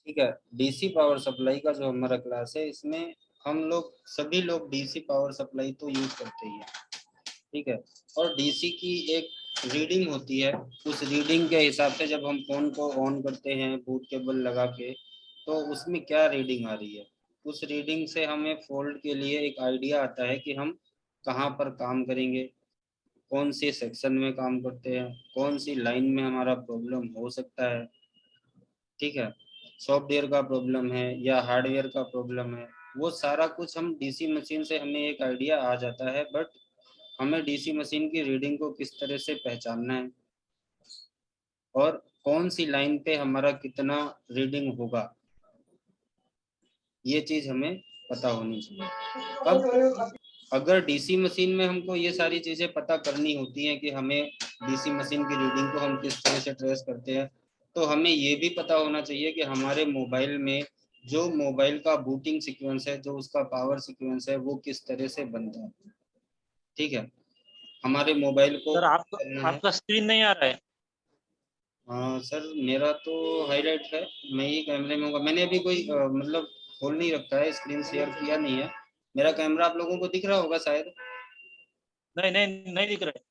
ठीक है। DC power supply का जो हमारा क्लास है, इसमें हम लोग सभी लोग डीसी पावर सप्लाई तो यूज करते ही है। ठीक है। और डीसी की एक रीडिंग होती है, उस रीडिंग के हिसाब से जब हम फोन को ऑन करते हैं बूट केबल लगा के, तो उसमें क्या रीडिंग आ रही है, उस रीडिंग से हमें फॉल्ट के लिए एक आइडिया आता है कि हम कहाँ पर काम करेंगे, कौन से सेक्शन में काम करते हैं, कौन सी लाइन में हमारा प्रॉब्लम हो सकता है। ठीक है। सॉफ्टवेयर का प्रॉब्लम है या हार्डवेयर का प्रॉब्लम है, वो सारा कुछ हम डीसी मशीन से हमें एक आइडिया आ जाता है। बट हमें डीसी मशीन की रीडिंग को किस तरह से पहचानना है और कौन सी लाइन पे हमारा कितना रीडिंग होगा, ये चीज हमें पता होनी चाहिए। अब अगर डीसी मशीन में हमको ये सारी चीजें पता करनी होती हैं कि हमें डीसी मशीन की रीडिंग को हम किस तरह से ट्रेस करते हैं, तो हमें ये भी पता होना चाहिए कि हमारे मोबाइल में जो मोबाइल का बूटिंग सीक्वेंस है, जो उसका पावर सीक्वेंस है, वो किस तरह से बनता है। ठीक है। हमारे मोबाइल को सर आपका करना है। आपका स्क्रीन नहीं आ रहा है। हाँ सर, मेरा तो हाईलाइट है, मैं ही कैमरे में होगा। मैंने अभी कोई मतलब खोल नहीं रखा है, स्क्रीन शेयर किया नहीं है। मेरा कैमरा आप लोगों को दिख रहा होगा शायद। नहीं नहीं नहीं दिख रहा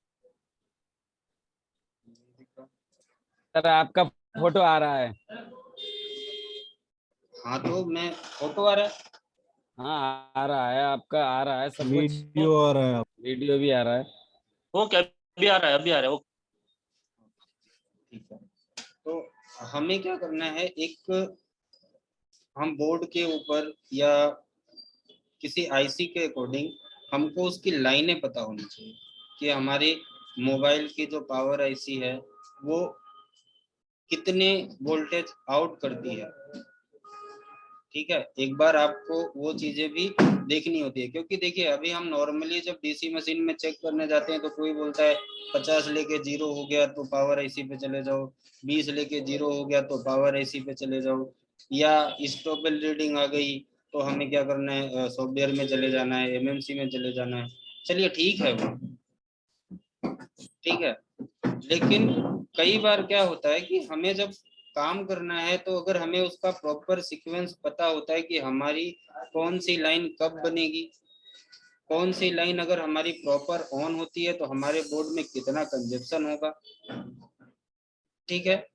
सर आपका फोटो आ रहा है। हाँ तो मैं, फोटो आ रहा है। हाँ आ रहा है, आपका आ रहा है सब कुछ। वीडियो आ रहा है। वीडियो भी आ रहा है। है। ओके अभी आ रहा है, अभी आ रहा है। ठीक है। तो हमें क्या करना है, एक हम बोर्ड के ऊपर या किसी आईसी के अकॉर्डिंग हमको उसकी लाइनें पता होनी चाहिए कि हमारे मोबाइल की जो पावर आईसी है वो कितने वोल्टेज आउट करती है। ठीक है। एक बार आपको वो चीजें भी देखनी होती है, क्योंकि देखिए अभी हम नॉर्मली जब डीसी मशीन में चेक करने जाते हैं तो कोई बोलता है 50 लेके जीरो हो गया तो पावर आईसी पे चले जाओ, 20 लेके जीरो हो गया तो पावर आईसी पे चले जाओ, या स्टॉपेज रीडिंग आ गई तो हमें क्या करना है, सॉफ्टवेयर में चले जाना है, एमएमसी में चले जाना है। चलिए ठीक है वो, ठीक है। लेकिन कई बार क्या होता है कि हमें जब काम करना है तो अगर हमें उसका प्रॉपर सीक्वेंस पता होता है कि हमारी कौन सी लाइन कब बनेगी, कौन सी लाइन अगर हमारी प्रॉपर ऑन होती है तो हमारे बोर्ड में कितना कंजप्शन होगा। ठीक है।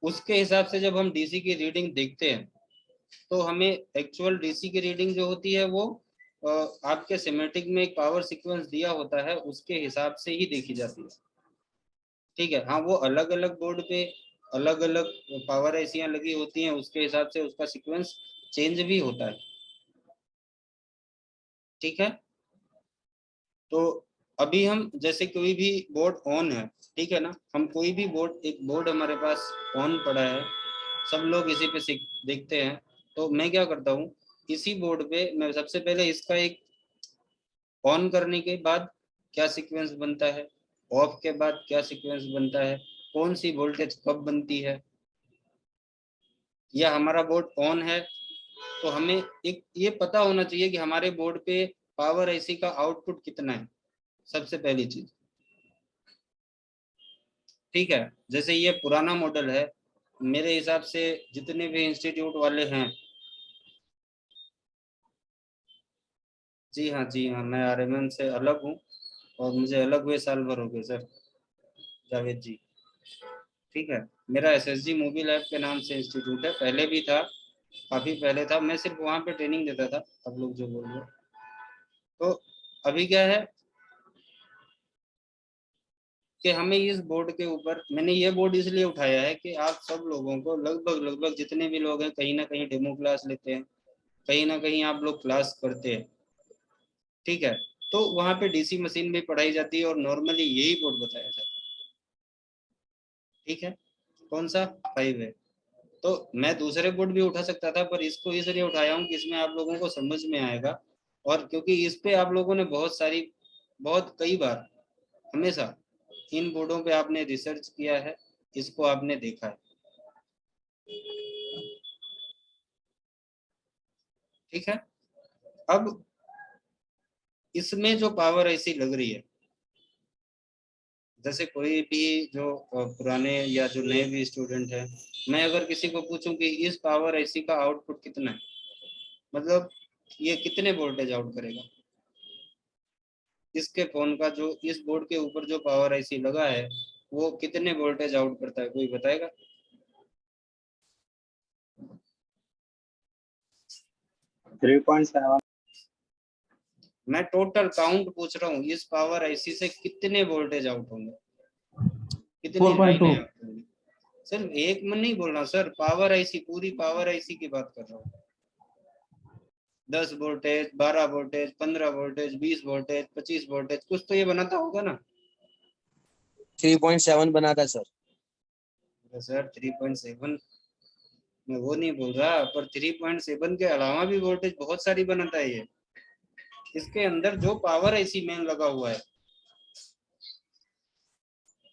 उसके हिसाब से जब हम डीसी की रीडिंग देखते हैं तो हमें एक्चुअल डीसी की रीडिंग जो होती है वो आपके सिमेटिक में एक पावर सीक्वेंस दिया होता है उसके हिसाब से ही देखी जाती है। ठीक है। हाँ, वो अलग अलग बोर्ड पे अलग अलग पावर आईसियां लगी होती हैं, उसके हिसाब से उसका सीक्वेंस चेंज भी होता है। ठीक है। तो अभी हम जैसे कोई भी बोर्ड ऑन है, ठीक है ना, हम कोई भी बोर्ड, एक बोर्ड हमारे पास ऑन पड़ा है, सब लोग इसी पे देखते हैं, तो मैं क्या करता हूँ, इसी बोर्ड पे मैं सबसे पहले इसका एक ऑन करने के बाद क्या सीक्वेंस बनता है, ऑफ के बाद क्या सीक्वेंस बनता है, कौन सी वोल्टेज कब बनती है, या हमारा बोर्ड ऑन है तो हमें एक ये पता होना चाहिए कि हमारे बोर्ड पे पावर आईसी का आउटपुट कितना है, सबसे पहली चीज। ठीक है। जैसे ये पुराना मॉडल है, मेरे हिसाब से जितने भी इंस्टीट्यूट वाले हैं, जी हाँ जी हाँ, मैं आरएमएन से अलग हूँ और मुझे अलग हुए साल भर हो गए सर, जावेद जी। ठीक है। मेरा एसएसजी मूवी लैब के नाम से इंस्टीट्यूट है, पहले भी था, काफी पहले था, मैं सिर्फ वहाँ पे ट्रेनिंग देता था, अब लोग जो बोल रहे हो। तो अभी क्या है कि हमें इस बोर्ड के ऊपर, मैंने ये बोर्ड इसलिए उठाया है कि आप सब लोगों को लगभग लगभग जितने भी लोग हैं कहीं ना कहीं डेमो क्लास लेते हैं, कहीं ना कहीं आप लोग क्लास करते हैं। ठीक है। तो वहाँ पे डीसी मशीन भी पढ़ाई जाती है और नॉर्मली यही बोर्ड बताया जाता है। ठीक है। कौन सा, 5 है। तो मैं दूसरे बोर्ड भी उठा सकता था पर इसको इसलिए उठाया हूँ कि इसमें आप लोगों को समझ में आएगा, और क्योंकि इस पे आप लोगों ने बहुत सारी, बहुत कई बार, हमेशा इन बोर्डों पे आपने रिसर्च किया है, इसको आपने देखा है। ठीक है। अब इसमें जो पावर ऐसी लग रही है, जैसे कोई भी जो पुराने या जो नए भी स्टूडेंट है, मैं अगर किसी को पूछूं कि इस पावर आईसी का आउटपुट कितना है, मतलब ये कितने वोल्टेज आउट करेगा, इसके फोन का जो इस बोर्ड के ऊपर जो पावर आईसी लगा है वो कितने वोल्टेज आउट करता है, कोई बताएगा? 3.7। मैं टोटल काउंट पूछ रहा हूँ, इस पावर आईसी से कितने वोल्टेज आउट होंगे, कितनी 4.2। लाइनें आउट होंगी? सिर्फ एक में नहीं बोल रहा सर, पावर आईसी, पूरी पावर आईसी की बात कर रहा हूँ। 10 voltage, 12 voltage, 15 voltage, 20 voltage, 25 voltage, कुछ तो ये बनाता होगा ना। 3.7 बना था सर। सर 3.7 मैं वो नहीं बोल रहा, पर 3.7 के अलावा भी वोल्टेज बहुत सारी बनाता है ये। इसके अंदर जो पावर आईसी मेन लगा हुआ है,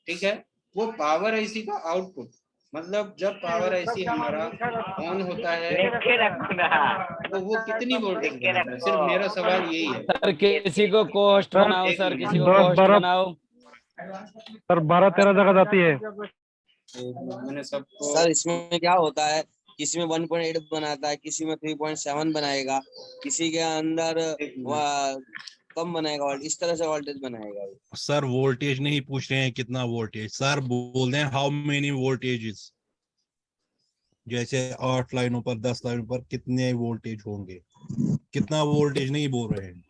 ठीक है, वो पावर आईसी का आउटपुट, मतलब जब पावर आईसी हमारा ऑन होता है तो वो कितनी वोल्टेज बनाता है, सिर्फ मेरा सवाल यही है। सर किसी को कोस्ट बनाओ, एक सर मिनट। किसी को कोस्ट बनाओ। सर 12-13 जगह जाती है। मैंने सबको सर इसमें क्या होता है, किसी में 1.8 बनाता है, किसी में 3.7 बनाएगा, किसी के अंदर कम बनाएगा, और इस तरह से वोल्टेज बनाएगा। सर वोल्टेज नहीं पूछ रहे हैं कितना वोल्टेज, सर बोल रहे हैं हाउ मेनी वोल्टेजेस, जैसे 8 लाइनों पर 10 लाइनों पर कितने वोल्टेज होंगे, कितना वोल्टेज नहीं बोल रहे हैं।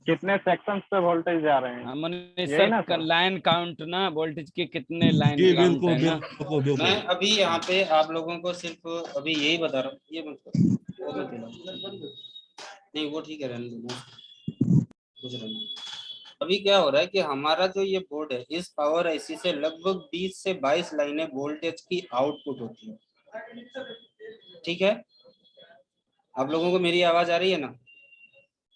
कितने सेक्शंस पे वोल्टेज जा रहे हैं, हमने यही ना सर सर? लाइन काउंट ना, वोल्टेज के कितने लाइन जी काउंट बिल्कुल है ना। बिल्कुल बिल्कुल। मैं अभी यहाँ पे आप लोगों को सिर्फ अभी यही बता रहा हूँ, ये मत करो, वो मत दिलाओ। नहीं वो ठीक है, रहने दो, कुछ रहने दो। अभी क्या हो रहा है कि हमारा जो ये बोर्ड है, इस पावर आईसी से लगभग 20 से 22 लाइनें वोल्टेज की आउटपुट होती है, ठीक है। आप लोगों को मेरी आवाज आ रही है ना?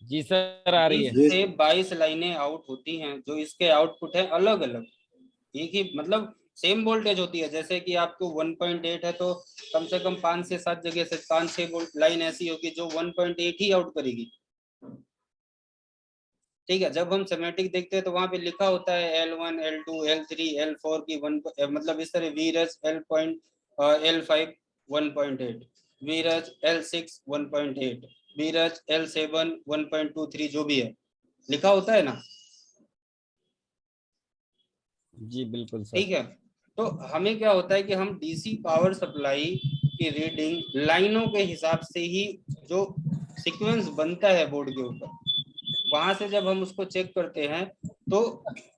जी सर आ रही है। 20 से 22 लाइनें आउट होती हैं, जो इसके आउटपुट है अलग अलग, एक ही मतलब सेम वोल्टेज होती है। जैसे कि आपको 1.8 है तो कम से कम 5 से 7 जगह से 5-6 लाइन ऐसी होगी जो 1.8 ही आउट करेगी, ठीक है। जब हम सेमेटिक देखते हैं तो वहां पे लिखा होता है L1, L2, L3, L4 की मतलब इस तरह Viraj L5 1.8, Viraj L6 1.8, Viraj L7 1.23, जो भी है लिखा होता है ना। जी बिल्कुल सर। ठीक है, तो हमें क्या होता है कि हम डीसी पावर सप्लाई की रीडिंग लाइनों के हिसाब से ही जो सीक्वेंस बनता है बोर्ड के ऊपर, वहां से जब हम उसको चेक करते हैं तो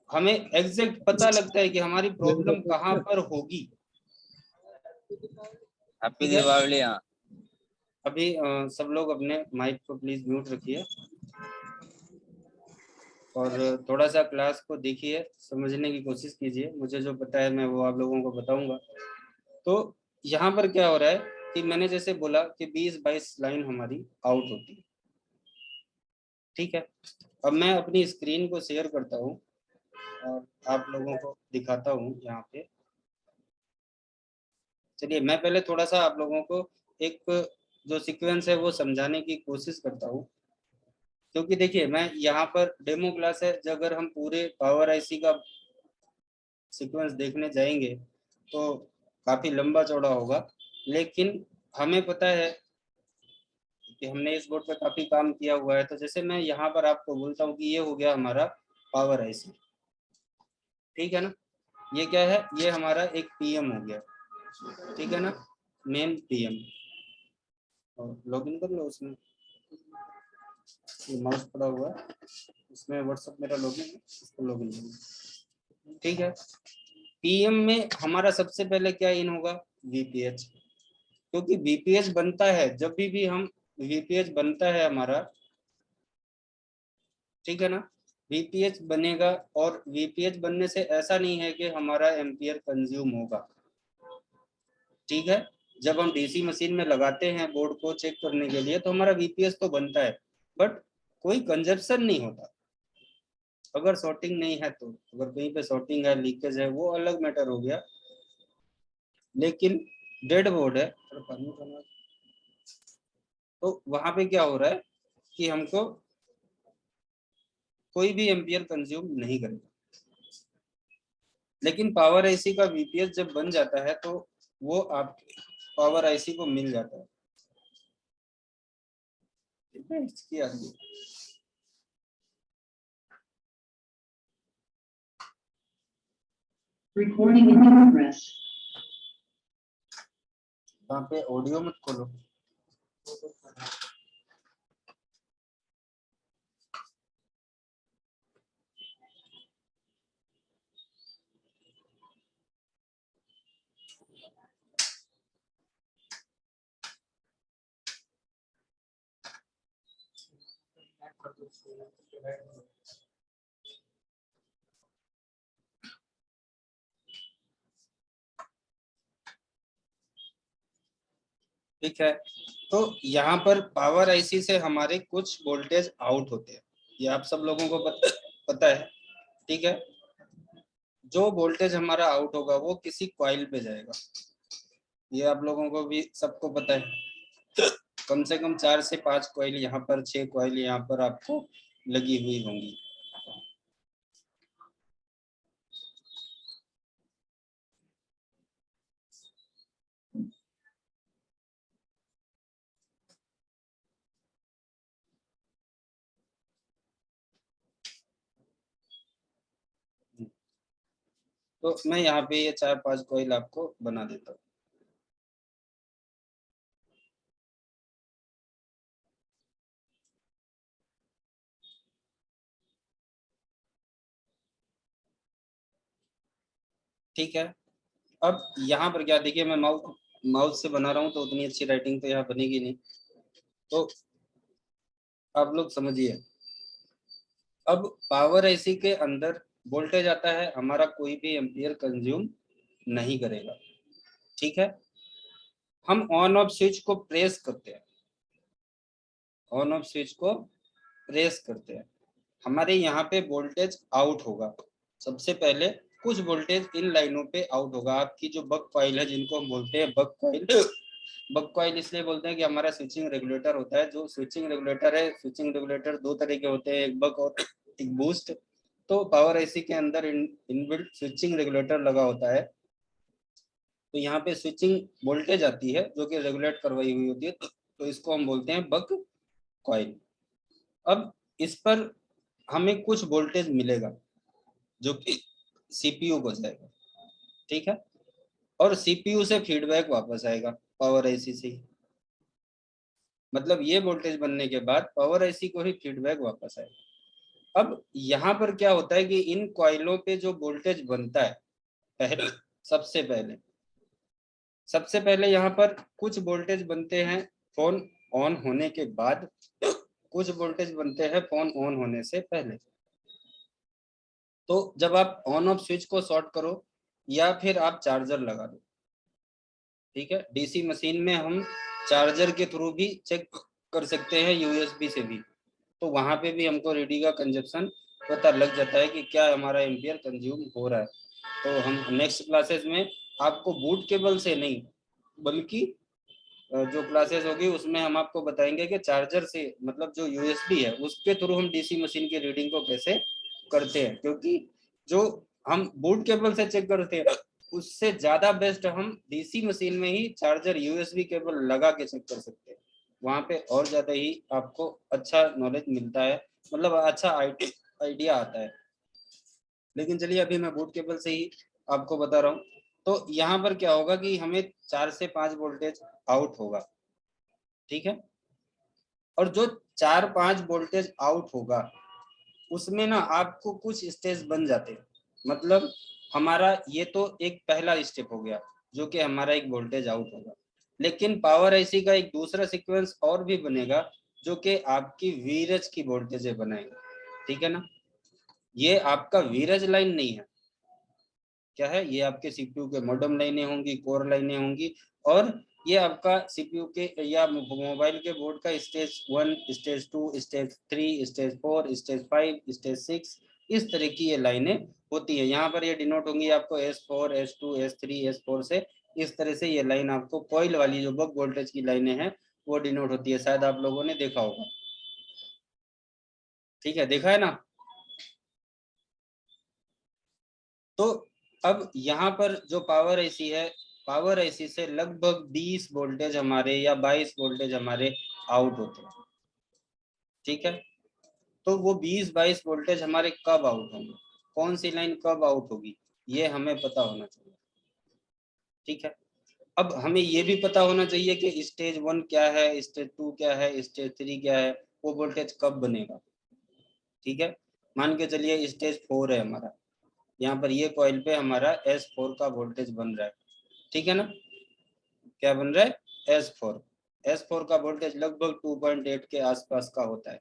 हमें एग्जैक्ट पता लगता है कि हमारी प्रॉब्लम कहाँ पर होगी। हैप्पी दिवाली। हाँ अभी सब लोग अपने माइक को प्लीज म्यूट रखिए और थोड़ा सा क्लास को देखिए, समझने की कोशिश कीजिए। मुझे जो पता है मैं वो आप लोगों को बताऊंगा। तो यहाँ पर क्या हो रहा है कि मैंने जैसे बोला कि 20-22 लाइन हमारी आउट होती है, ठीक है। अब मैं अपनी स्क्रीन को शेयर करता हूँ और आप लोगों को दिखाता हूँ यहाँ पे। चलिए मैं पहले थोड़ा सा आप लोगों को एक जो सीक्वेंस है वो समझाने की कोशिश करता हूँ, क्योंकि देखिए मैं यहाँ पर डेमो क्लास है, जब अगर हम पूरे पावर आईसी का सीक्वेंस देखने जाएंगे तो काफी लंबा चौड़ा होगा, लेकिन हमें पता है कि हमने इस बोर्ड पे काफी काम किया हुआ है। तो जैसे मैं यहाँ पर आपको बोलता हूँ कि ये हो गया हमारा पावर आईसी, ठीक है ना। ये क्या है, ये हमारा एक पीएम हो गया, ठीक है ना, मेन पीएम। और लॉगिन कर लो उसमें, ये माउस पड़ा हुआ है उसमें, व्हाट्सएप मेरा लॉगिन है, इसको लॉगिन करो, ठीक है। पीएम में हमारा सबसे पहले क्या इन होगा, वीपीएच, क्योंकि वीपीएच बनता है जब भी हम वीपीएच बनता है हमारा, ठीक है ना, वीपीएच बनेगा। और वीपीएच बनने से ऐसा नहीं है कि हमारा एम्पियर कंज्यूम होगा, ठीक है। जब हम डीसी मशीन में लगाते हैं बोर्ड को चेक करने के लिए तो हमारा वीपीएच तो बनता है, बट कोई कंजप्शन नहीं होता अगर शॉर्टिंग नहीं है। तो अगर कहीं पे शॉर्टिंग है, लीकेज है, वो अलग मैटर हो गया, लेकिन डेड बोर्ड है तो वहां पे क्या हो रहा है कि हमको कोई भी एम्पियर कंज्यूम नहीं करेगा। लेकिन पावर आईसी का वीपीएस जब बन जाता है तो वो आप पावर आईसी को मिल जाता है। ठीक है, इसकी आगे Recording in progress. वहाँ पे ऑडियो मत खोलो। ठीक है, तो यहाँ पर पावर आईसी से हमारे कुछ वोल्टेज आउट होते हैं, ये आप सब लोगों को पता है। ठीक है, जो वोल्टेज हमारा आउट होगा वो किसी कॉइल पे जाएगा, ये आप लोगों को भी सबको पता है। कम से कम 4 से 5 कॉइल यहाँ पर, 6 कॉइल यहाँ पर आपको लगी हुई होंगी। तो मैं यहाँ पे ये 4-5 कॉइल आपको बना देता हूँ। ठीक है, अब यहाँ पर क्या, देखिए मैं माउस से बना रहा हूँ तो उतनी अच्छी राइटिंग तो यहाँ बनेगी नहीं, तो आप लोग समझिए। अब पावर आईसी के अंदर वोल्टेज आता है, हमारा कोई भी एम्पियर कंज्यूम नहीं करेगा। ठीक है, हम ऑन ऑफ स्विच को प्रेस करते हैं, ऑन ऑफ स्विच को प्रेस करते हैं, हमारे यहाँ पे वोल्टेज आउट होगा। सबसे पहले कुछ वोल्टेज इन लाइनों पे आउट होगा। आपकी जो बक कॉइल है, जिनको हम बोलते हैं बक कॉइल, बक कॉइल इसलिए बोलते हैं कि हमारा स्विचिंग रेगुलेटर होता है। जो स्विचिंग रेगुलेटर है, स्विचिंग रेगुलेटर 2 तरह के होते हैं, एक बक और एक बूस्ट। तो पावर आईसी के अंदर इनबिल्ट स्विचिंग रेगुलेटर लगा होता है, तो यहाँ पे स्विचिंग वोल्टेज आती है जो कि रेगुलेट करवाई हुई होती है, तो इसको हम बोलते हैं बक कॉइल। अब इस पर हमें कुछ वोल्टेज मिलेगा जो कि सीपीयू को जाएगा। ठीक है, और सीपीयू से फीडबैक वापस आएगा पावर आईसी से ही। मतलब ये वोल्टेज बनने के बाद पावर आईसी को ही फीडबैक वापस आएगा। अब यहाँ पर क्या होता है कि इन कॉइलों पे जो वोल्टेज बनता है, सबसे पहले यहाँ पर कुछ वोल्टेज बनते हैं फोन ऑन होने के बाद, कुछ वोल्टेज बनते हैं फोन ऑन होने से पहले। तो जब आप ऑन ऑफ स्विच को शॉर्ट करो या फिर आप चार्जर लगा दो, ठीक है, डीसी मशीन में हम चार्जर के थ्रू भी चेक कर सकते हैं, यूएसबी से भी, तो वहां पे भी हमको रीडिंग का कंजप्शन पता लग जाता है कि क्या हमारा एम्पियर कंज्यूम हो रहा है। तो हम नेक्स्ट क्लासेस में आपको बूट केबल से नहीं, बल्कि जो क्लासेस होगी उसमें हम आपको बताएंगे कि चार्जर से, मतलब जो यूएसबी है उसके थ्रू हम डीसी मशीन की रीडिंग को कैसे करते हैं। क्योंकि जो हम बूट केबल से चेक करते हैं उससे ज्यादा बेस्ट हम डीसी मशीन में ही चार्जर यूएसबी केबल लगा के चेक कर सकते हैं, वहां पे और ज्यादा ही आपको अच्छा नॉलेज मिलता है, मतलब अच्छा आइडिया आता है। लेकिन चलिए अभी मैं बूट केबल से ही आपको बता रहा हूँ। तो यहाँ पर क्या होगा कि हमें 4 से 5 वोल्टेज आउट होगा। ठीक है, और जो 4-5 वोल्टेज आउट होगा उसमें ना आपको कुछ स्टेज बन जाते हैं। मतलब हमारा ये तो एक पहला स्टेप हो गया जो कि हमारा एक वोल्टेज आउट होगा, लेकिन पावर आईसी का एक दूसरा सीक्वेंस और भी बनेगा जो कि आपकी वीरज की वोल्टेज बनाएगा। ठीक है ना, ये आपका वीरज लाइन नहीं है, क्या है, ये आपके सीपीयू के मॉडेम लाइनें होंगी, कोर लाइनें होंगी, और ये आपका सीपीयू के या मोबाइल के बोर्ड का stage 1, stage 2, stage 3, stage 4, stage 5, stage 6, इस तरह की ये लाइनें होती है। यहाँ पर ये डिनोट होंगी आपको S4, S2, S3, S4 से, इस तरह से ये लाइन आपको कॉइल वाली जो बक वोल्टेज की लाइनें हैं वो डिनोट होती है। शायद आप लोगों ने देखा होगा। ठीक है, देखा है ना। तो अब यहाँ पर जो पावर आईसी है, पावर आईसी से लगभग 20 वोल्टेज हमारे या 22 वोल्टेज हमारे आउट होते हैं, ठीक है। तो वो 20-22 वोल्टेज हमारे कब आउट होंगे, कौन सी लाइन कब आउट होगी, ये हमें पता होना चाहिए, ठीक है। अब हमें ये भी पता होना चाहिए कि स्टेज 1 क्या है, स्टेज 2 क्या है, स्टेज 3 क्या है, वो वोल्टेज कब बनेगा, ठीक है। मान के चलिए स्टेज 4 है हमारा, यहाँ पर ये कॉइल पे हमारा S4 का वोल्टेज बन रहा है, ठीक है ना। क्या बन रहा है, S4 का वोल्टेज लगभग 2.8 के आसपास का होता है।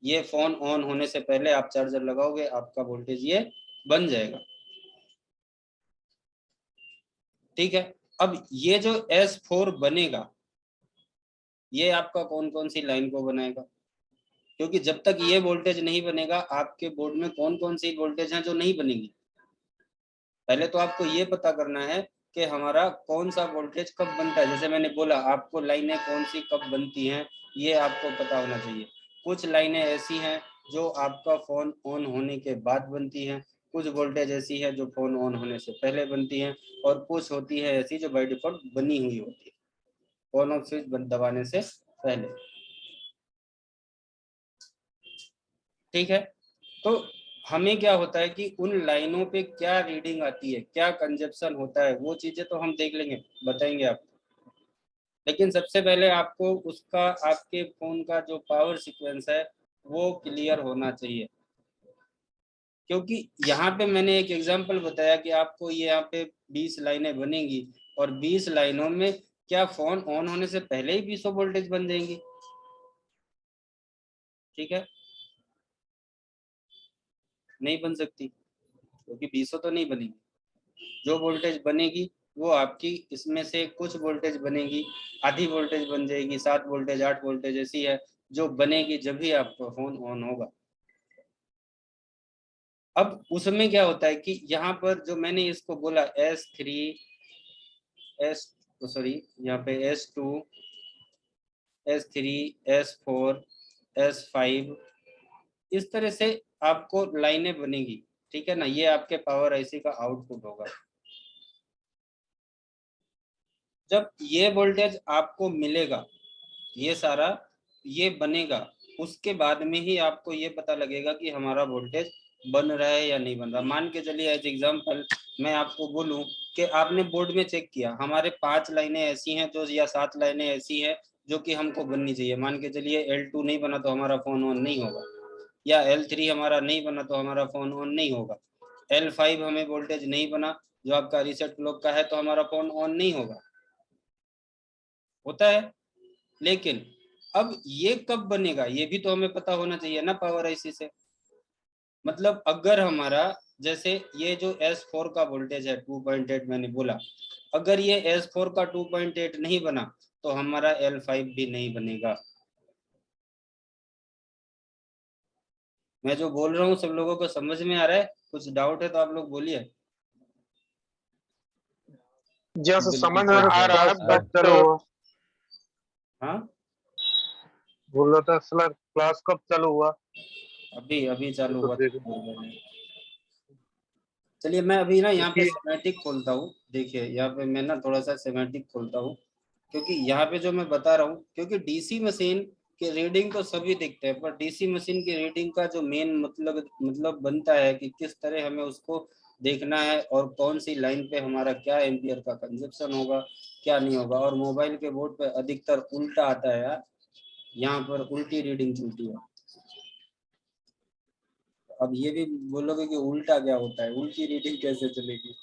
ये फोन ऑन होने से पहले आप चार्जर लगाओगे, आपका वोल्टेज ये बन जाएगा, ठीक है। अब ये जो S4 बनेगा, ये आपका कौन कौन सी लाइन को बनाएगा, क्योंकि जब तक ये वोल्टेज नहीं बनेगा, आपके बोर्ड में कौन कौन सी वोल्टेज हैं जो नहीं बनेंगी। पहले तो आपको ये पता करना है कि हमारा कौन सा वोल्टेज कब बनता है। जैसे मैंने बोला आपको लाइनें कौन सी कब बनती हैं, ये आपको पता होना चाहिए। कुछ लाइनें ऐसी हैं जो आपका फोन ऑन होने के बाद बनती हैं, कुछ वोल्टेज ऐसी है जो फोन ऑन होने से पहले बनती हैं, और कुछ होती है ऐसी जो बाय डिफॉल्ट बनी हुई होती है ऑन ऑफ स्विच दबाने से पहले, ठीक है। तो हमें क्या होता है कि उन लाइनों पे क्या रीडिंग आती है, क्या कंजप्शन होता है, वो चीजें तो हम देख लेंगे, बताएंगे आपको। लेकिन सबसे पहले आपको उसका, आपके फोन का जो पावर सीक्वेंस है वो क्लियर होना चाहिए, क्योंकि यहाँ पे मैंने एक एग्जांपल बताया कि आपको ये यहाँ पे 20 लाइनें बनेंगी, और 20 लाइनों में क्या फोन ऑन होने से पहले ही 20 वोल्टेज बन जाएंगी, ठीक है, नहीं बन सकती, क्योंकि 20 तो नहीं बनेगी। जो वोल्टेज बनेगी वो आपकी इसमें से कुछ वोल्टेज बनेगी, आधी वोल्टेज बन जाएगी, 7 वोल्टेज 8 वोल्टेज ऐसी है जो बनेगी जब भी आपका फोन ऑन होगा। अब उसमें क्या होता है कि यहाँ पर जो मैंने इसको बोला S3 यहाँ पे S2 S3 S4 S5, इस तरह से आपको लाइनें बनेगी, ठीक है ना। ये आपके पावर आईसी का आउटपुट होगा। जब ये वोल्टेज आपको मिलेगा, ये सारा ये बनेगा, उसके बाद में ही आपको ये पता लगेगा कि हमारा वोल्टेज बन रहा है या नहीं बन रहा। मान के चलिए एज एग्जांपल मैं आपको बोलूं कि आपने बोर्ड में चेक किया, हमारे 5 लाइनें ऐसी हैं जो, या 7 लाइनें ऐसी हैं जो कि हमको बननी चाहिए। मान के चलिए L2 नहीं बना तो हमारा फोन ऑन नहीं होगा, या L3 हमारा नहीं बना तो हमारा फोन ऑन नहीं होगा, L5 हमें वोल्टेज नहीं बना जो आपका रीसेट क्लॉक का है तो हमारा फोन ऑन नहीं होगा, होता है। लेकिन अब ये कब बनेगा ये भी तो हमें पता होना चाहिए ना पावर आईसी से। मतलब अगर हमारा, जैसे ये जो S4 का वोल्टेज है 2.8 मैंने बोला, अगर ये S4 का 2.8 नहीं बना तो हमारा L5 भी नहीं बनेगा। मैं जो बोल रहा हूँ सब लोगों को समझ में आ रहा है? कुछ डाउट है तो आप लोग बोलिए। जैसे समझ में आ रहा है बट चलो हाँ बोल रहा था सर क्लास कब चालू हुआ? अभी चालू हुआ। चलिए मैं अभी ना यहाँ पे सेमेटिक खोलता हूँ। देखिए यहाँ पे मैं ना थोड़ा सा सेमेटिक खोलता हूँ, क्योंकि यहाँ पे जो मैं बता रहा हूँ, क्योंकि डीसी मशीन की रीडिंग तो सभी देखते हैं, पर डीसी मशीन की रीडिंग का जो मेन मतलब बनता है कि किस तरह हमें उसको देखना है और कौन सी लाइन पे हमारा क्या एम्पियर का कंजप्शन होगा, क्या नहीं होगा। और मोबाइल के बोर्ड पे अधिकतर उल्टा आता है यार, यहाँ पर उल्टी रीडिंग चलती है। अब ये भी बोलोगे कि उल्टा क्या होता है, उल्टी रीडिंग कैसे चलेगी?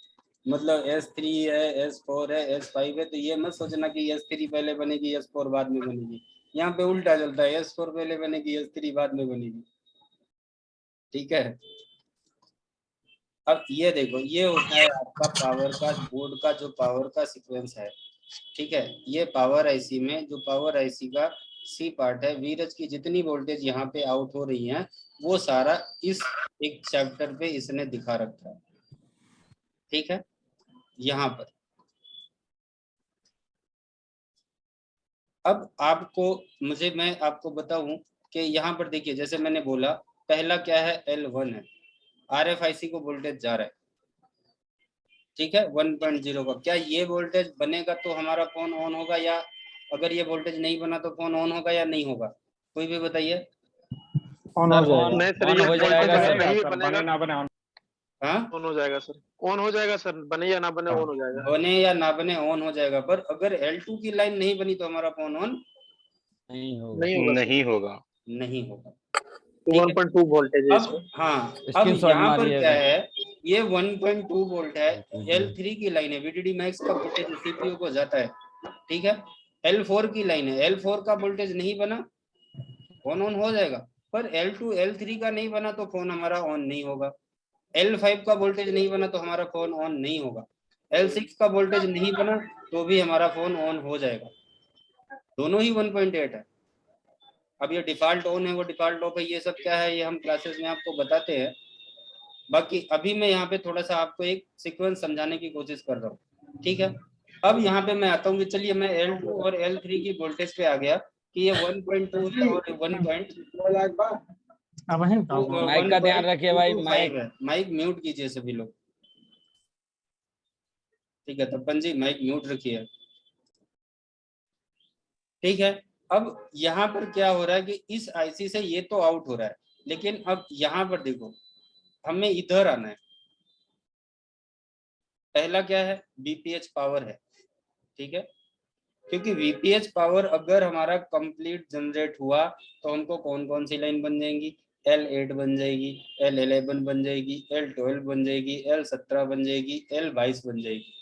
मतलब S3 है, S4 है, S5 है, तो ये मत सोचना कि S3 पहले बनेगी S4 बाद में बनेगी। यहाँ पे उल्टा चलता है, S4 पहले बनेगी S3 बाद में बनेगी, ठीक है। अब ये देखो, ये होता है आपका पावर का, बोर्ड का जो पावर का सीक्वेंस है, ठीक है। ये पावर आईसी में जो पावर आईसी का सी पार्ट है, वीरज की जितनी वोल्टेज यहाँ पे आउट हो रही है वो सारा इस एक चैप्टर पे इसने दिखा रखा है, ठीक है। यहाँ पर अब आपको, मैं आपको बताऊं कि यहाँ पर देखिए, जैसे मैंने बोला पहला क्या है, L1 है, RFIC को वोल्टेज जा रहा है, ठीक है 1.0 का। क्या ये वोल्टेज बनेगा तो हमारा फोन ऑन होगा, या अगर ये वोल्टेज नहीं बना तो फोन ऑन होगा या नहीं होगा? कोई भी बताइए। ऑन हो सर जाएगा। नहीं सर, ऑन ये हो वोल्टेज जाएगा बने सर। नहीं भी सर, बनेगा, बने ना बने ऑन हाँ ऑन हो जाएगा सर, ऑन हो जाएगा सर, बने या ना बने ऑन हो जाएगा। बने या ना बने ऑन हो जाएगा, पर अगर L2 की लाइन नहीं बनी तो हमारा फोन ऑन नहीं होगा। नहीं होगा सर, नहीं होगा। नहीं होगा। तो ठीक है 1.2 वोल्टेज है अब इसमें। हाँ, अब स्क्रीनशॉट यहाँ पर क्या मारिएगा। है, ये 1.2 वोल्ट है, L3 की लाइन है, VDD मैक्स का वोल्टेज CPU को जाता है, ठीक है। L4 की लाइन है, L4 का वोल्टेज नहीं बना फोन ऑन हो जाएगा, पर L2 L3 का नहीं बना तो फोन हमारा ऑन नहीं होगा। L5 का वोल्टेज नहीं बना तो हमारा फोन ऑन नहीं होगा। L6 का वोल्टेज नहीं बना तो भी हमारा फोन ऑन हो जाएगा। दोनों ही 1.8 है। अब ये डिफॉल्ट ऑन है, वो डिफॉल्ट ऑफ है, ये सब क्या है ये हम क्लासेस में आपको बताते हैं। बाकी अभी मैं यहाँ पे थोड़ा सा आपको एक सीक्वेंस समझाने की कोशिश कर रहा हूँ, ठीक है। अब यहाँ पे मैं आता हूँ कि चलिए मैं L2 और L3 की वोल्टेज पे आ गया कि ये 1.2 है और 1.2 माइक का ध्यान रखिए भाई, माइक। है। माइक म्यूट कीजिए सभी लोग, ठीक है। तपन जी माइक म्यूट रखिए, ठीक है। अब यहाँ पर क्या हो रहा है कि इस आईसी से ये तो आउट हो रहा है, लेकिन अब यहाँ पर देखो हमें इधर आना है। पहला क्या है, बीपीएच पावर है, ठीक है। क्योंकि वीपीएच पावर अगर हमारा कंप्लीट जनरेट हुआ तो हमको कौन कौन सी लाइन बन जाएंगी, L8 बन जाएगी, L11 बन जाएगी, L12 बन जाएगी, L17 बन जाएगी, L22 बन जाएगी,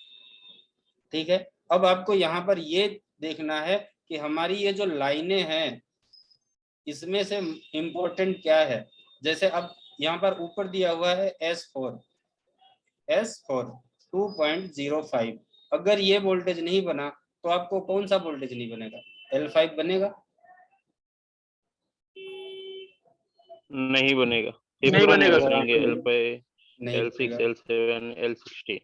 ठीक है। अब आपको यहाँ पर ये देखना है कि हमारी ये जो लाइनें हैं इसमें से इम्पोर्टेंट क्या है। जैसे अब यहाँ पर ऊपर दिया हुआ है S4 2.05, अगर ये वोल्टेज नहीं बना तो आपको कौन सा वोल्टेज नहीं बनेगा, L5 बनेगा? नहीं बनेगा। नहीं बनेगा सर, बनेंगे नहीं L6 बनेगा। L7 L16।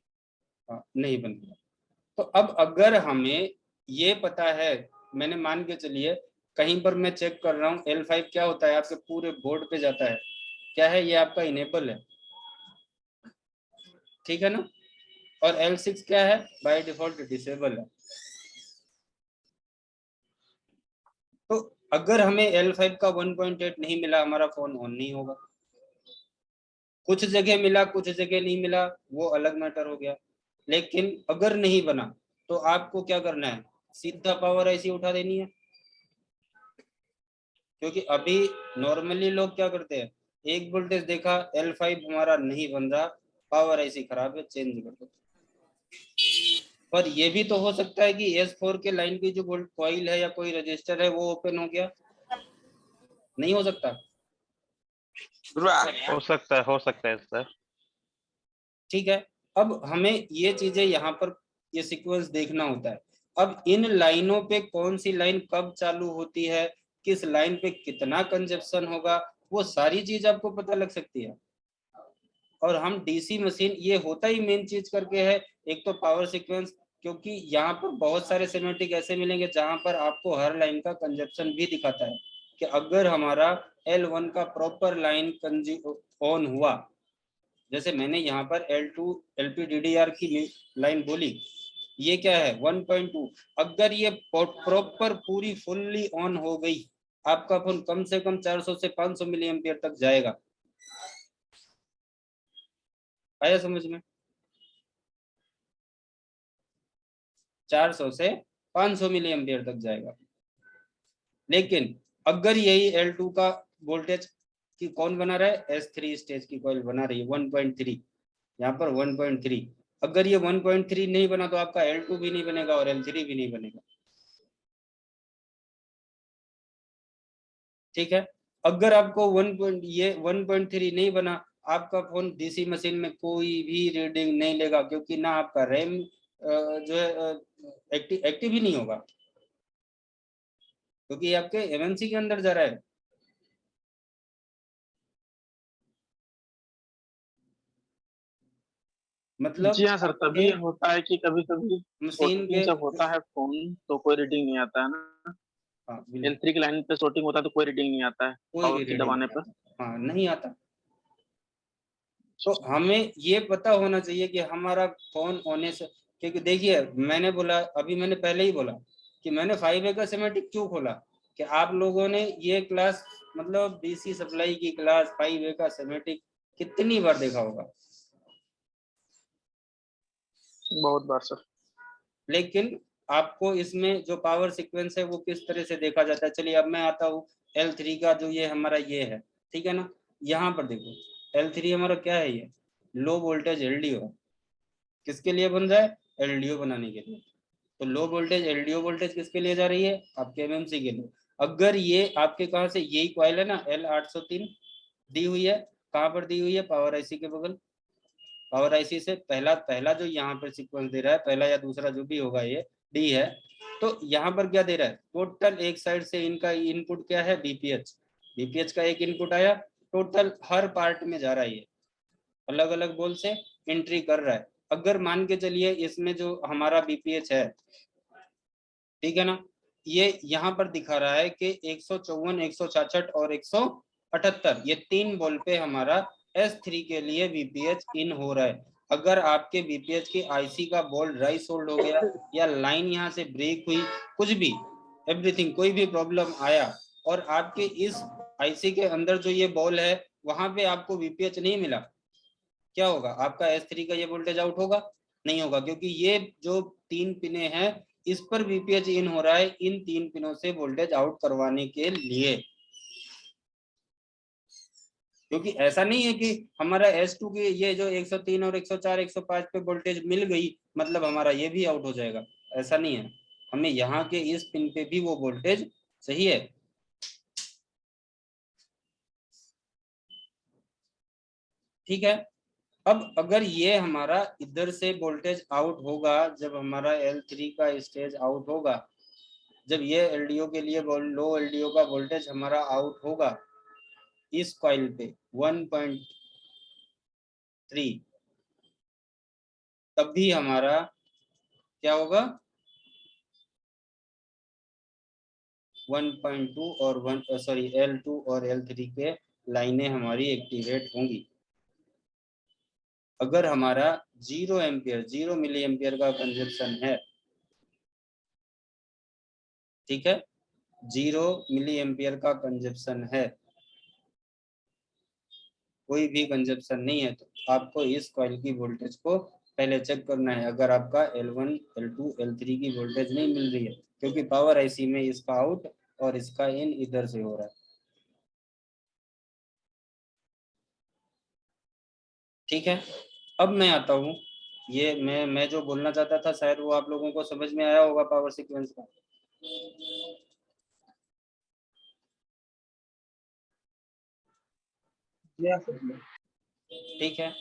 हाँ, नहीं बनेगा। तो अब अगर हमें ये पता है, मैंने मान के चलिए कहीं पर मैं चेक कर रहा हूँ L5 क्या होता है, आपके पूरे बोर्ड पे जाता है, क्या है ये आपका इनेबल है, ठीक है ना। और L6 क्या है, बाय डिफॉल्ट डिसेबल है। तो अगर हमें L5 का 1.8 नहीं मिला हमारा फोन ऑन नहीं होगा। कुछ जगह मिला कुछ जगह नहीं मिला वो अलग मैटर हो गया, लेकिन अगर नहीं बना तो आपको क्या करना है, सीधा पावर ऐसी उठा देनी है। क्योंकि अभी नॉर्मली लोग क्या करते हैं, एक वोल्टेज देखा L5 हमारा नहीं बन रहा, पावर ऐसी खराब है, चेंज कर दो। पर ये भी तो हो सकता है कि S4 के लाइन की जो कॉइल है या कोई रजिस्टर है वो ओपन हो गया, नहीं हो सकता? हो सकता है सर। ठीक है। अब हमें ये चीजें यहाँ पर ये सीक्वेंस देखना होता है। अब इन लाइनों पे कौन सी लाइन कब चालू होती है, किस लाइन पे कितना कंजप्शन होगा, वो सारी चीज आपको पता लग सकती है। और हम डीसी मशीन ये होता ही मेन चीज करके है, एक तो पावर सीक्वेंस, क्योंकि यहाँ पर बहुत सारे सिमेटिक ऐसे मिलेंगे जहां पर आपको हर लाइन का कंजप्शन भी दिखाता है कि अगर हमारा L1 का प्रॉपर लाइन ऑन हुआ, जैसे मैंने यहाँ पर L2 LPDDR की लाइन बोली, ये क्या है 1.2, अगर ये प्रॉपर पूरी फुल्ली ऑन हो गई आपका फोन कम से कम 400 से 500 मिली एम्पियर तक जाएगा। आया समझ में? 400 से 500 मिली एम्पियर तक जाएगा। लेकिन अगर यही L2 का वोल्टेज की कौन बना रहा है, S3 स्टेज की कॉइल बना रही है 1.3, यहाँ पर 1.3, अगर ये 1.3 नहीं बना तो आपका L2 भी नहीं बनेगा और L3 भी नहीं बनेगा, ठीक है। अगर आपको 1.3 नहीं बना, आपका फोन डीसी मशीन में कोई भी रीडिंग नहीं लेगा, क्योंकि ना आपका रैम जो है एक्टिव ही नहीं होगा, क्योंकि ये आपके एमएमसी के अंदर जा रहा है। मतलब जी हाँ सर, तभी होता है कि कभी कभी मशीन के जब होता है फोन तो कोई रीडिंग नहीं आता है ना। हाँ बिल्कुल, L3 की लाइन पे शॉर्टिंग होता है तो कोई रीडिंग नहीं आता है कोई पावर भी की रीडिंग दबाने नहीं पर। आता। हाँ नहीं आता। तो हमें ये पता होना चाहिए कि हमारा फोन होने से, क्योंकि देखिए मैंने बोला, अभी मैंने पहले ही बोला कि मैंने 5A का सिमेटिक क्यों खोला, कि आप लोगों ने ये क्लास मतलब डीसी सप्लाई की क्लास 5A का सिमेटिक कितनी बार देखा होगा, बहुत बार सर। लेकिन आपको इसमें जो पावर सीक्वेंस है वो किस तरह से देखा जाता है। चलिए अब मैं आता हूँ L3 का, जो ये हमारा ये है, ठीक है ना, यहाँ पर देखो L3 हमारा क्या है, ये लो वोल्टेज LDO है। किसके लिए बन रहा है, LDO बनाने के लिए। तो लो वोल्टेज LDO वोल्टेज किसके लिए जा रही है, आपके MMC के लिए। अगर ये आपके कहाँ से, यही कॉइल है ना L803 दी हुई है, कहाँ पर दी हुई है, पावर आईसी के बगल। पावर आईसी से पहला जो यहाँ पर सीक्वेंस दे रहा है, पहला या दूसरा जो भी होगा, ये डी है। तो यहाँ पर क्या दे रहा है, टोटल एक साइड से इनका इनपुट क्या है, बीपीएच का एक इनपुट आया, टोटल हर पार्ट में जा रहा है, ये अलग अलग बोल से एंट्री कर रहा है। अगर मान के चलिए इसमें जो हमारा बीपीएच है, ठीक है ना, ये यहाँ पर दिखा रहा है कि 154, 166 और 178, ये 3 बोल पे हमारा S3 के लिए बीपीएच इन हो रहा है। अगर आपके बीपीएच की आईसी का बोल्ट ड्राई सोल्ड हो गया, या लाइन यहाँ से ब्रेक हुई, कुछ भी एवरीथिंग, कोई भी प्रॉब्लम आया, और आपके इस आईसी के अंदर जो ये बॉल है वहां पे आपको बीपीएच नहीं मिला, क्या होगा, आपका S3 का ये वोल्टेज आउट होगा, नहीं होगा, क्योंकि ये जो 3 पिने हैं इस पर बीपीएच इन हो रहा है, इन 3 पिनों से वोल्टेज आउट करवाने के लिए। क्योंकि ऐसा नहीं है कि हमारा S2 के ये जो 103 और 104, 105 पे वोल्टेज मिल गई मतलब हमारा ये भी आउट हो जाएगा, ऐसा नहीं है। हमें यहाँ के इस पिन पे भी वो वोल्टेज सही है। ठीक है, अब अगर ये हमारा इधर से वोल्टेज आउट होगा, जब हमारा L3 का स्टेज आउट होगा, जब ये LDO के लिए लो LDO का वोल्टेज हमारा आउट होगा इस कॉइल पे 1.3, तब भी हमारा क्या होगा, 1.2 और L2 और L3 के लाइनें हमारी एक्टिवेट होंगी। अगर हमारा 0 मिली एम्पियर का कंजप्शन है, ठीक है, 0 मिली एम्पियर का कंजप्शन है, कोई भी कंजप्शन नहीं है, तो आपको इस कॉइल की वोल्टेज को पहले चेक करना है। अगर आपका L1, L2, L3 की वोल्टेज नहीं मिल रही है, क्योंकि पावर आईसी में इसका आउट और इसका इन इधर से हो रहा है, ठीक है। अब मैं आता हूँ, ये मैं जो बोलना चाहता था शायद वो आप लोगों को समझ में आया होगा पावर सीक्वेंस का। ठीक है,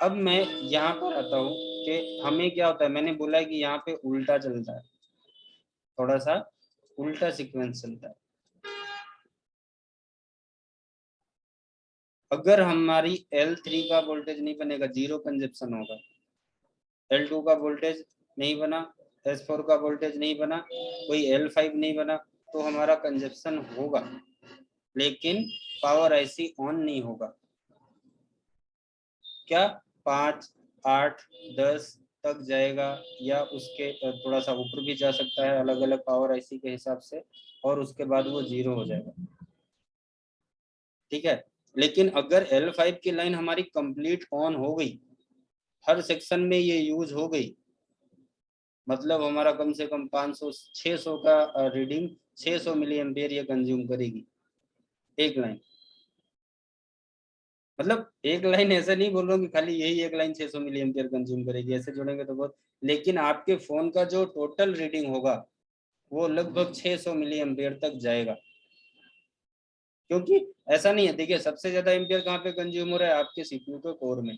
अब मैं यहाँ पर आता हूँ कि हमें क्या होता है, मैंने बोला है कि यहाँ पे उल्टा चलता है, थोड़ा सा उल्टा सीक्वेंस चलता है। अगर हमारी L3 का वोल्टेज नहीं बनेगा, 0 कंजप्शन होगा, L2 का वोल्टेज नहीं बना, S4 का वोल्टेज नहीं बना, कोई L5 नहीं बना, तो हमारा कंजप्शन होगा, लेकिन पावर आईसी ऑन नहीं होगा। क्या 5, 8, 10 तक जाएगा, या उसके थोड़ा सा ऊपर भी जा सकता है, अलग अलग पावर आईसी के हिसाब से, और उसके बाद वो 0 हो जाएगा, ठीक है। लेकिन अगर L5 की लाइन हमारी कंप्लीट ऑन हो गई, हर सेक्शन में ये यूज हो गई, मतलब हमारा कम से कम 500, 600 का रीडिंग, 600 मिली एम्पियर ये कंज्यूम करेगी एक लाइन। मतलब एक लाइन, ऐसा नहीं बोल रहा हूँ कि खाली यही एक लाइन 600 मिली एम्पियर कंज्यूम करेगी, ऐसे जोड़ेंगे तो बहुत, लेकिन आपके फोन का जो टोटल रीडिंग होगा वो लगभग 600 मिली एम्पियर तक जाएगा। क्योंकि ऐसा नहीं है, देखिए सबसे ज्यादा एम्पियर कहाँ पे कंज्यूम हो रहा है, आपके सीपीयू के कोर में,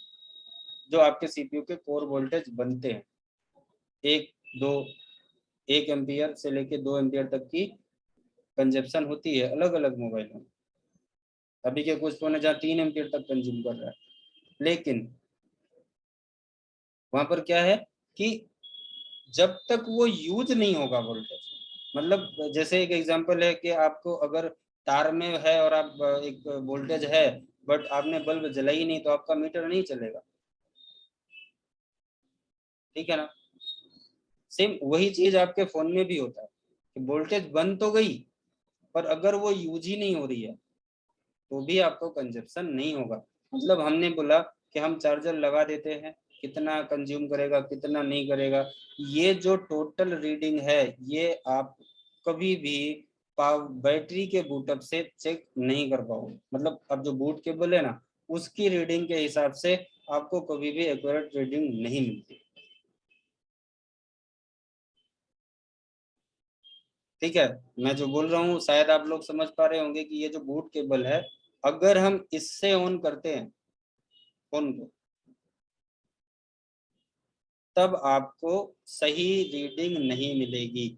जो आपके सीपीयू के कोर वोल्टेज बनते हैं, 1 एम्पियर से लेके 2 एम्पियर तक की कंजप्शन होती है अलग अलग मोबाइलों में। अभी के कुछ फोन है जहाँ 3 एम्पियर तक कंज्यूम कर रहा है, लेकिन वहां पर क्या है कि जब तक वो यूज नहीं होगा वोल्टेज, मतलब जैसे एक एग्जांपल है कि आपको अगर तार में है और आप एक वोल्टेज है बट आपने बल्ब जला ही नहीं तो आपका मीटर नहीं चलेगा, ठीक है ना। सेम वही चीज आपके फोन में भी होता है कि वोल्टेज बंद तो गई पर अगर वो यूज ही नहीं हो रही है तो भी आपको कंजप्शन नहीं होगा। मतलब हमने बोला कि हम चार्जर लगा देते हैं, कितना कंज्यूम करेगा कितना नहीं करेगा, ये जो टोटल रीडिंग है ये आप कभी भी बैटरी के बूटअप से चेक नहीं कर पाओगे। मतलब अब जो बूट केबल है ना उसकी रीडिंग के हिसाब से आपको कभी भी एक्यूरेट रीडिंग नहीं मिलती, ठीक है। मैं जो बोल रहा हूँ शायद आप लोग समझ पा रहे होंगे कि ये जो बूट केबल है अगर हम इससे ऑन करते हैं फोन को तब आपको सही रीडिंग नहीं मिलेगी,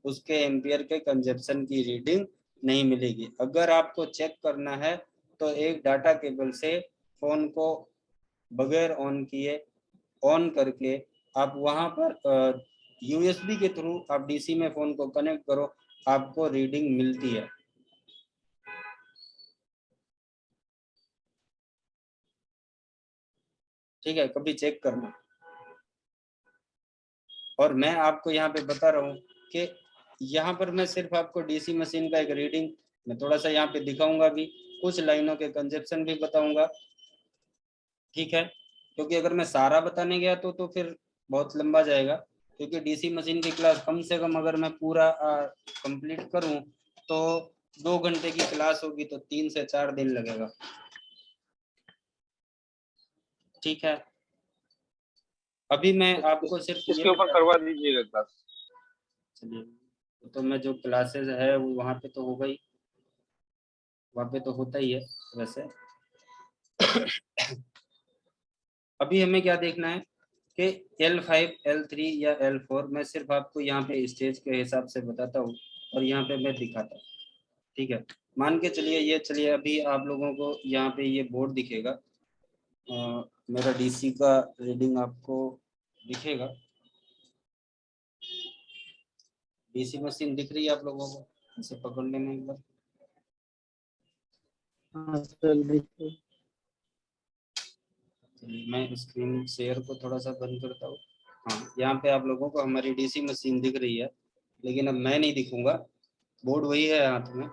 उसके एम्पियर के कंजप्शन की रीडिंग नहीं मिलेगी। अगर आपको चेक करना है तो एक डाटा केबल से फोन को बगैर ऑन किए ऑन करके आप वहां पर यूएसबी के थ्रू आप डीसी में फोन को कनेक्ट करो, आपको रीडिंग मिलती है, ठीक है। कभी चेक करना। और मैं आपको यहाँ पे बता रहा हूँ कि यहाँ पर मैं सिर्फ आपको डीसी मशीन का एक रीडिंग मैं थोड़ा सा यहाँ पे दिखाऊंगा भी, कुछ लाइनों के कंजप्शन भी बताऊंगा, ठीक है। क्योंकि अगर मैं सारा बताने गया तो फिर बहुत लंबा जाएगा, क्योंकि डीसी मशीन की क्लास कम से कम अगर मैं पूरा कंप्लीट करूं तो 2 घंटे की क्लास होगी तो 3 से 4 दिन लगेगा, ठीक है। अभी मैं आपको सिर्फ इसके ऊपर करवा दीजिएगा क्लास। चलिए तो मैं जो क्लासेस है वो वहाँ पे तो होगा ही, वहाँ पे तो होता ही है वैसे। अभी हमें क्या देखना है कि L5 L3 या L4 मैं सिर्फ आपको यहाँ पे स्टेज के हिसाब से बताता हूँ और यहाँ पे मैं दिखाता हूँ, ठीक है। मान के चलिए अभी आप लोगों को यहाँ पे ये बोर्ड दिखेगा, मेरा डीसी का रीडिंग आपको दिखेगा, डीसी मशीन दिख रही है आप लोगों को, इसे पकड़ लेना एक बार। मैं स्क्रीन शेयर को थोड़ा सा बंद करता हूँ। हाँ, यहाँ पे आप लोगों को हमारी डीसी मशीन दिख रही है, लेकिन अब मैं नहीं दिखूंगा, बोर्ड वही है हाथ में।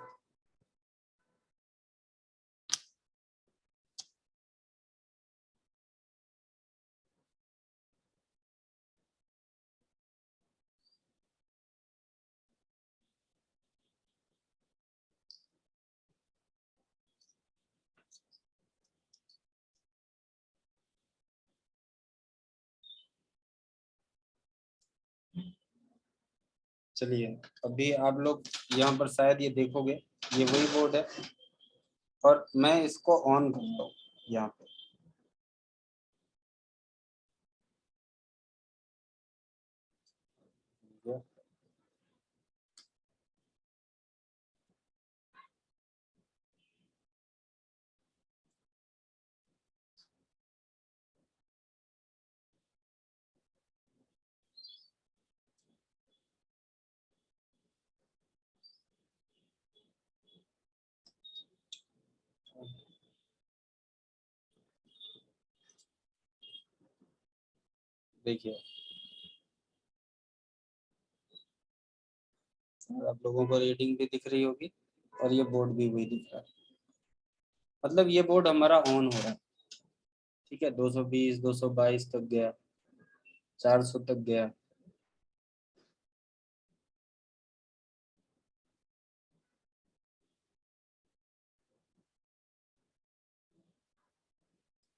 चलिए अभी आप लोग यहाँ पर शायद ये देखोगे ये वही बोर्ड है और मैं इसको ऑन करता हूँ यहाँ पे। देखिए आप लोगों को रीडिंग भी दिख रही होगी और ये बोर्ड भी वही दिख रहा है, मतलब ये बोर्ड हमारा ऑन हो रहा है, ठीक है। 220 222 तक गया, 400 तक गया,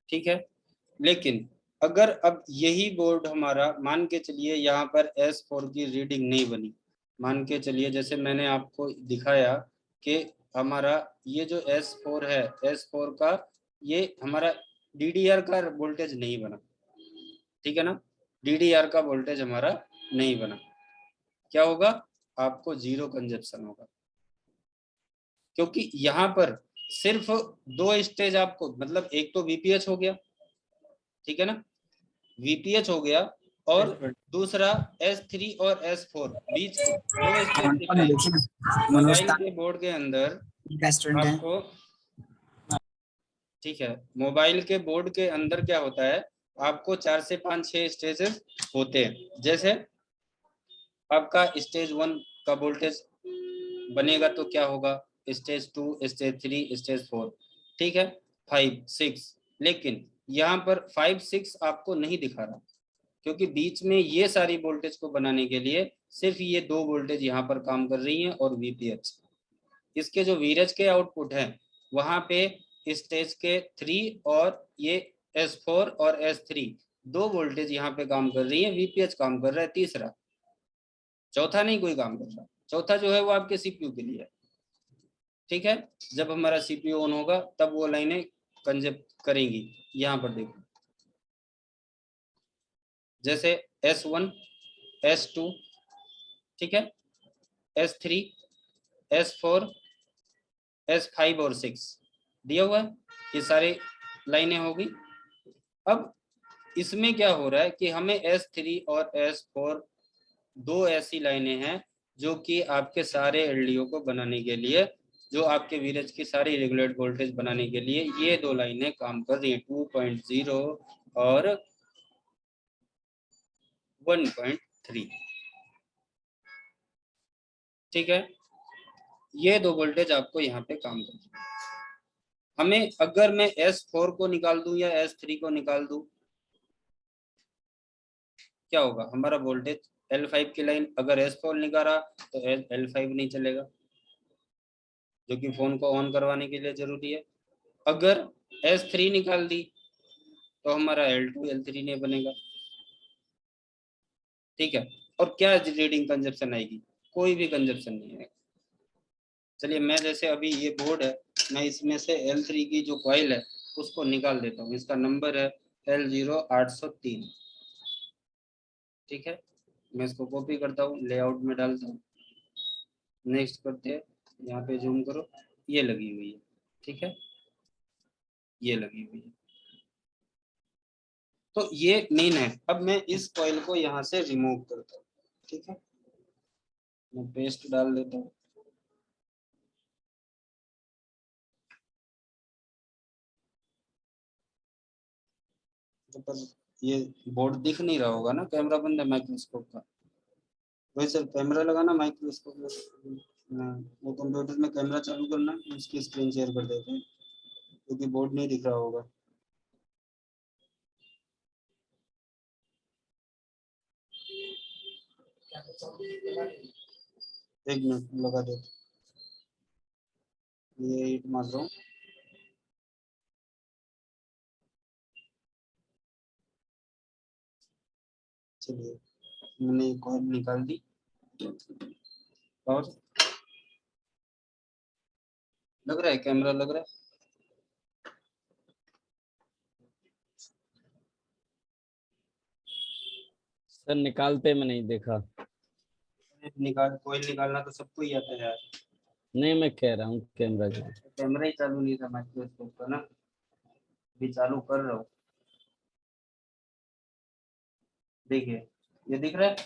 ठीक है। लेकिन अगर अब यही बोर्ड हमारा मान के चलिए यहाँ पर S4 की रीडिंग नहीं बनी, मान के चलिए जैसे मैंने आपको दिखाया कि हमारा ये जो S4 है S4 का ये हमारा DDR का वोल्टेज नहीं बना, ठीक है ना। DDR का वोल्टेज हमारा नहीं बना, क्या होगा आपको 0 कंजप्शन होगा, क्योंकि यहाँ पर सिर्फ 2 स्टेज आपको, मतलब एक तो VPH हो गया, ठीक है ना, VPH हो गया और दूसरा S3 और S4 बीच 2 स्टेज दिख रहे हैं। मोबाइल के बोर्ड के अंदर आपको ठीक है, मोबाइल के बोर्ड के अंदर क्या होता है, आपको 4 से 5 6 स्टेजेस होते हैं। जैसे आपका स्टेज 1 का वोल्टेज बनेगा तो क्या होगा, स्टेज 2, स्टेज 3, स्टेज 4, ठीक है, 5 6। लेकिन यहाँ पर 5 6 आपको नहीं दिखा रहा, क्योंकि बीच में ये सारी वोल्टेज को बनाने के लिए सिर्फ ये 2 वोल्टेज यहाँ पर काम कर रही हैं और वीपीएच। इसके जो वीरेज के आउटपुट हैं वहां पे स्टेज के 3 और ये S4 और S3 2 वोल्टेज यहाँ पे काम कर रही है, वीपीएच काम कर रहा है तीसरा, चौथा नहीं कोई काम कर रहा। चौथा जो है वो आपके सीपीयू के लिए है, ठीक है। जब हमारा सीपीयू ऑन होगा तब वो लाइनें कंजप्ट करेंगी। यहाँ पर देखो, जैसे S1 S2, ठीक है, S3 S4 S5 और 6 दिया हुआ है, ये सारी लाइनें होगी। अब इसमें क्या हो रहा है कि हमें S3 और S4 2 ऐसी लाइनें हैं जो कि आपके सारे एलडीओ को बनाने के लिए, जो आपके वीरेज की सारी रेगुलेट वोल्टेज बनाने के लिए ये 2 लाइनें काम कर रही हैं, 2.0 और 1.3, ठीक है। ये 2 वोल्टेज आपको यहाँ पे काम कर रही है। हमें अगर मैं S4 को निकाल दूं या S3 को निकाल दूं, क्या होगा, हमारा वोल्टेज L5 की लाइन अगर S4 निकाला तो L5 नहीं चलेगा, जो कि फोन को ऑन करवाने के लिए जरूरी है। अगर S3 निकाल दी तो हमारा L2 L3 नहीं बनेगा, ठीक है। और क्या रीडिंग कंजप्शन आएगी, कोई भी कंजप्शन नहीं आएगा। चलिए मैं जैसे अभी ये बोर्ड है, मैं इसमें से L3 की जो कॉइल है उसको निकाल देता हूँ, इसका नंबर है L0803, ठीक है। मैं इसको कॉपी करता हूँ, लेआउट में डालता हूँ, नेक्स्ट करते हैं, यहाँ पे जूम करो, ये लगी हुई है, ठीक है, ये लगी हुई है। तो ये मेन है। अब मैं इस कॉइल को यहाँ से रिमूव करता हूँ, ठीक है, मैं पेस्ट डाल देता हूँ। तो पर ये बोर्ड दिख नहीं रहा होगा ना, कैमरा बंद है माइक्रोस्कोप का। वही सर कैमरा लगाना माइक्रोस्कोप में, वो कंप्यूटर में कैमरा चालू करना, उसकी स्क्रीन शेयर कर देते हैं क्योंकि बोर्ड नहीं दिख रहा होगा। एक मिनट लगा देते, ये हिट मार रहा हूँ। चलिए मैंने एक और निकाल दी, और लग रहा है कैमरा लग रहा है। सर निकालते में नहीं देखा। निकाल, कोई निकालना तो सबको ही आता है यार। नहीं मैं कह रहा हूँ कैमरा जो कैमरा ही चालू नहीं था माइक्रोस्कोप का ना, अभी चालू कर रहा हूँ। देखिए ये दिख रहा है,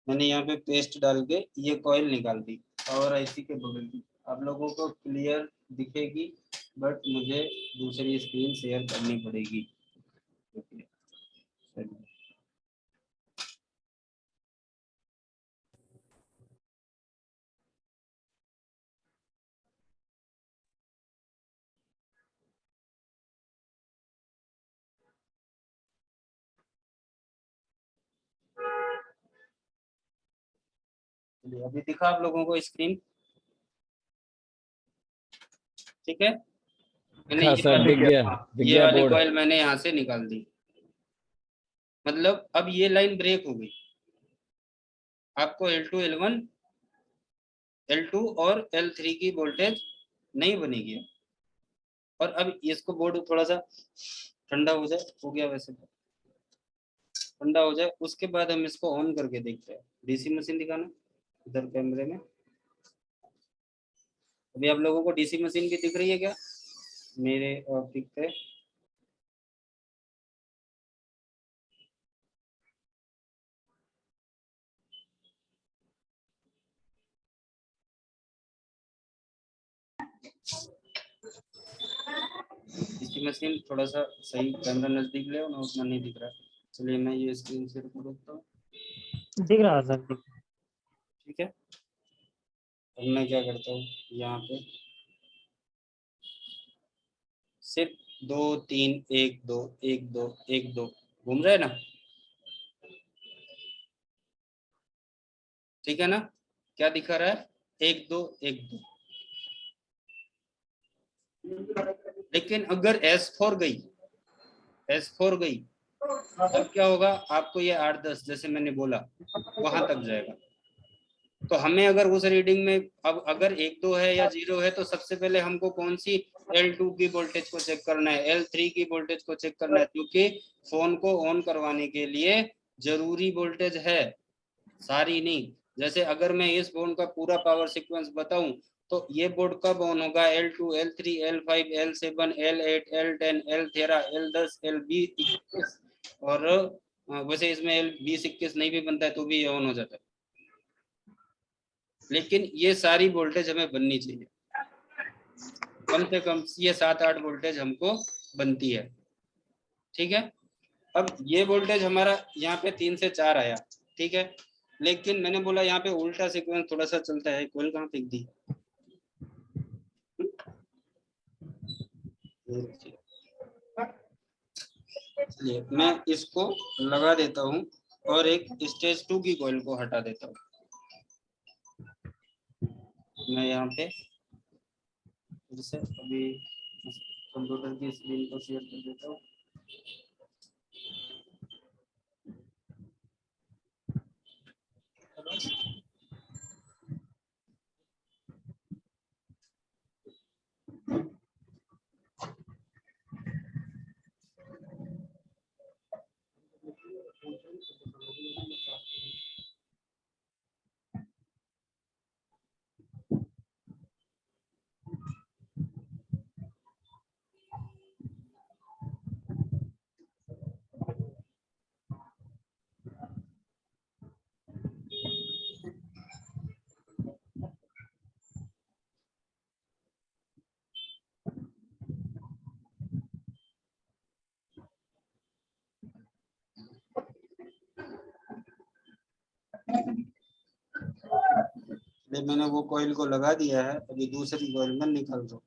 मैंने यहाँ पे पेस्ट डाल के ये कॉइल निकाल दी पावर आईसी के बगल की। आप लोगों को क्लियर दिखेगी बट मुझे दूसरी स्क्रीन शेयर करनी पड़ेगी। चलिए अभी दिखा आप लोगों को स्क्रीन, ठीक है। मैंने हाँ ये सर वाली, दिख गया, दिख ये गया वाली बोर्ड। कॉइल मैंने यहाँ से निकाल दी, मतलब अब ये लाइन ब्रेक हो गई। आपको L2 L1 L2 और L3 की वोल्टेज नहीं बनेगी। और अब इसको बोर्ड थोड़ा सा ठंडा हो जाए, हो गया वैसे तो, ठंडा हो जाए उसके बाद हम इसको ऑन करके देखते हैं। डीसी मशीन दिखाना इधर कैमरे में। अभी आप लोगों को डीसी मशीन भी दिख रही है क्या मेरे पिक पे? आपकी मशीन थोड़ा सा सही कैमरा नजदीक ले ना, उतना नहीं दिख रहा है। चलिए मैं ये स्क्रीन शेयर कर देता हूँ, दिख रहा है सर। ठीक है। अब मैं क्या करता हूँ, यहाँ पे सिर्फ 2 3 1 2 1 2 1 2 घूम रहा है ना, ठीक है ना। क्या दिखा रहा है, 1 2 1 2। लेकिन अगर S4 गई, S4 गई, तब क्या होगा, आपको ये 8 10 जैसे मैंने बोला वहां तक जाएगा। तो हमें अगर उस रीडिंग में अब अगर 1 2 है या 0 है, तो सबसे पहले हमको कौन सी L2 की वोल्टेज को चेक करना है, L3 की वोल्टेज को चेक करना है, क्योंकि फोन को ऑन करवाने के लिए जरूरी वोल्टेज है, सारी नहीं। जैसे अगर मैं इस फोन का पूरा पावर सीक्वेंस बताऊं, तो ये बोर्ड कब ऑन होगा, L2 L3 L5 L7 L8 L10 L13 L10 L20 और वैसे इसमें L20 21 नहीं भी बनता है तो भी ये ऑन हो जाता है। लेकिन ये सारी वोल्टेज हमें बननी चाहिए, कम से कम ये 7-8 वोल्टेज हमको बनती है, ठीक है। अब ये वोल्टेज हमारा यहाँ पे 3 से 4 आया, ठीक है। लेकिन मैंने बोला यहाँ पे उल्टा सीक्वेंस थोड़ा सा चलता है, कोयल कहाँ फेंक दी, चलिए मैं इसको लगा देता हूँ और एक स्टेज 2 की कॉइल को हटा देता हूँ। मैं यहाँ पे फिर से अभी कंप्यूटर की स्क्रीन को शेयर कर देता हूँ। मैंने वो कॉइल को लगा दिया है, अभी दूसरी कॉइल में निकाल दो।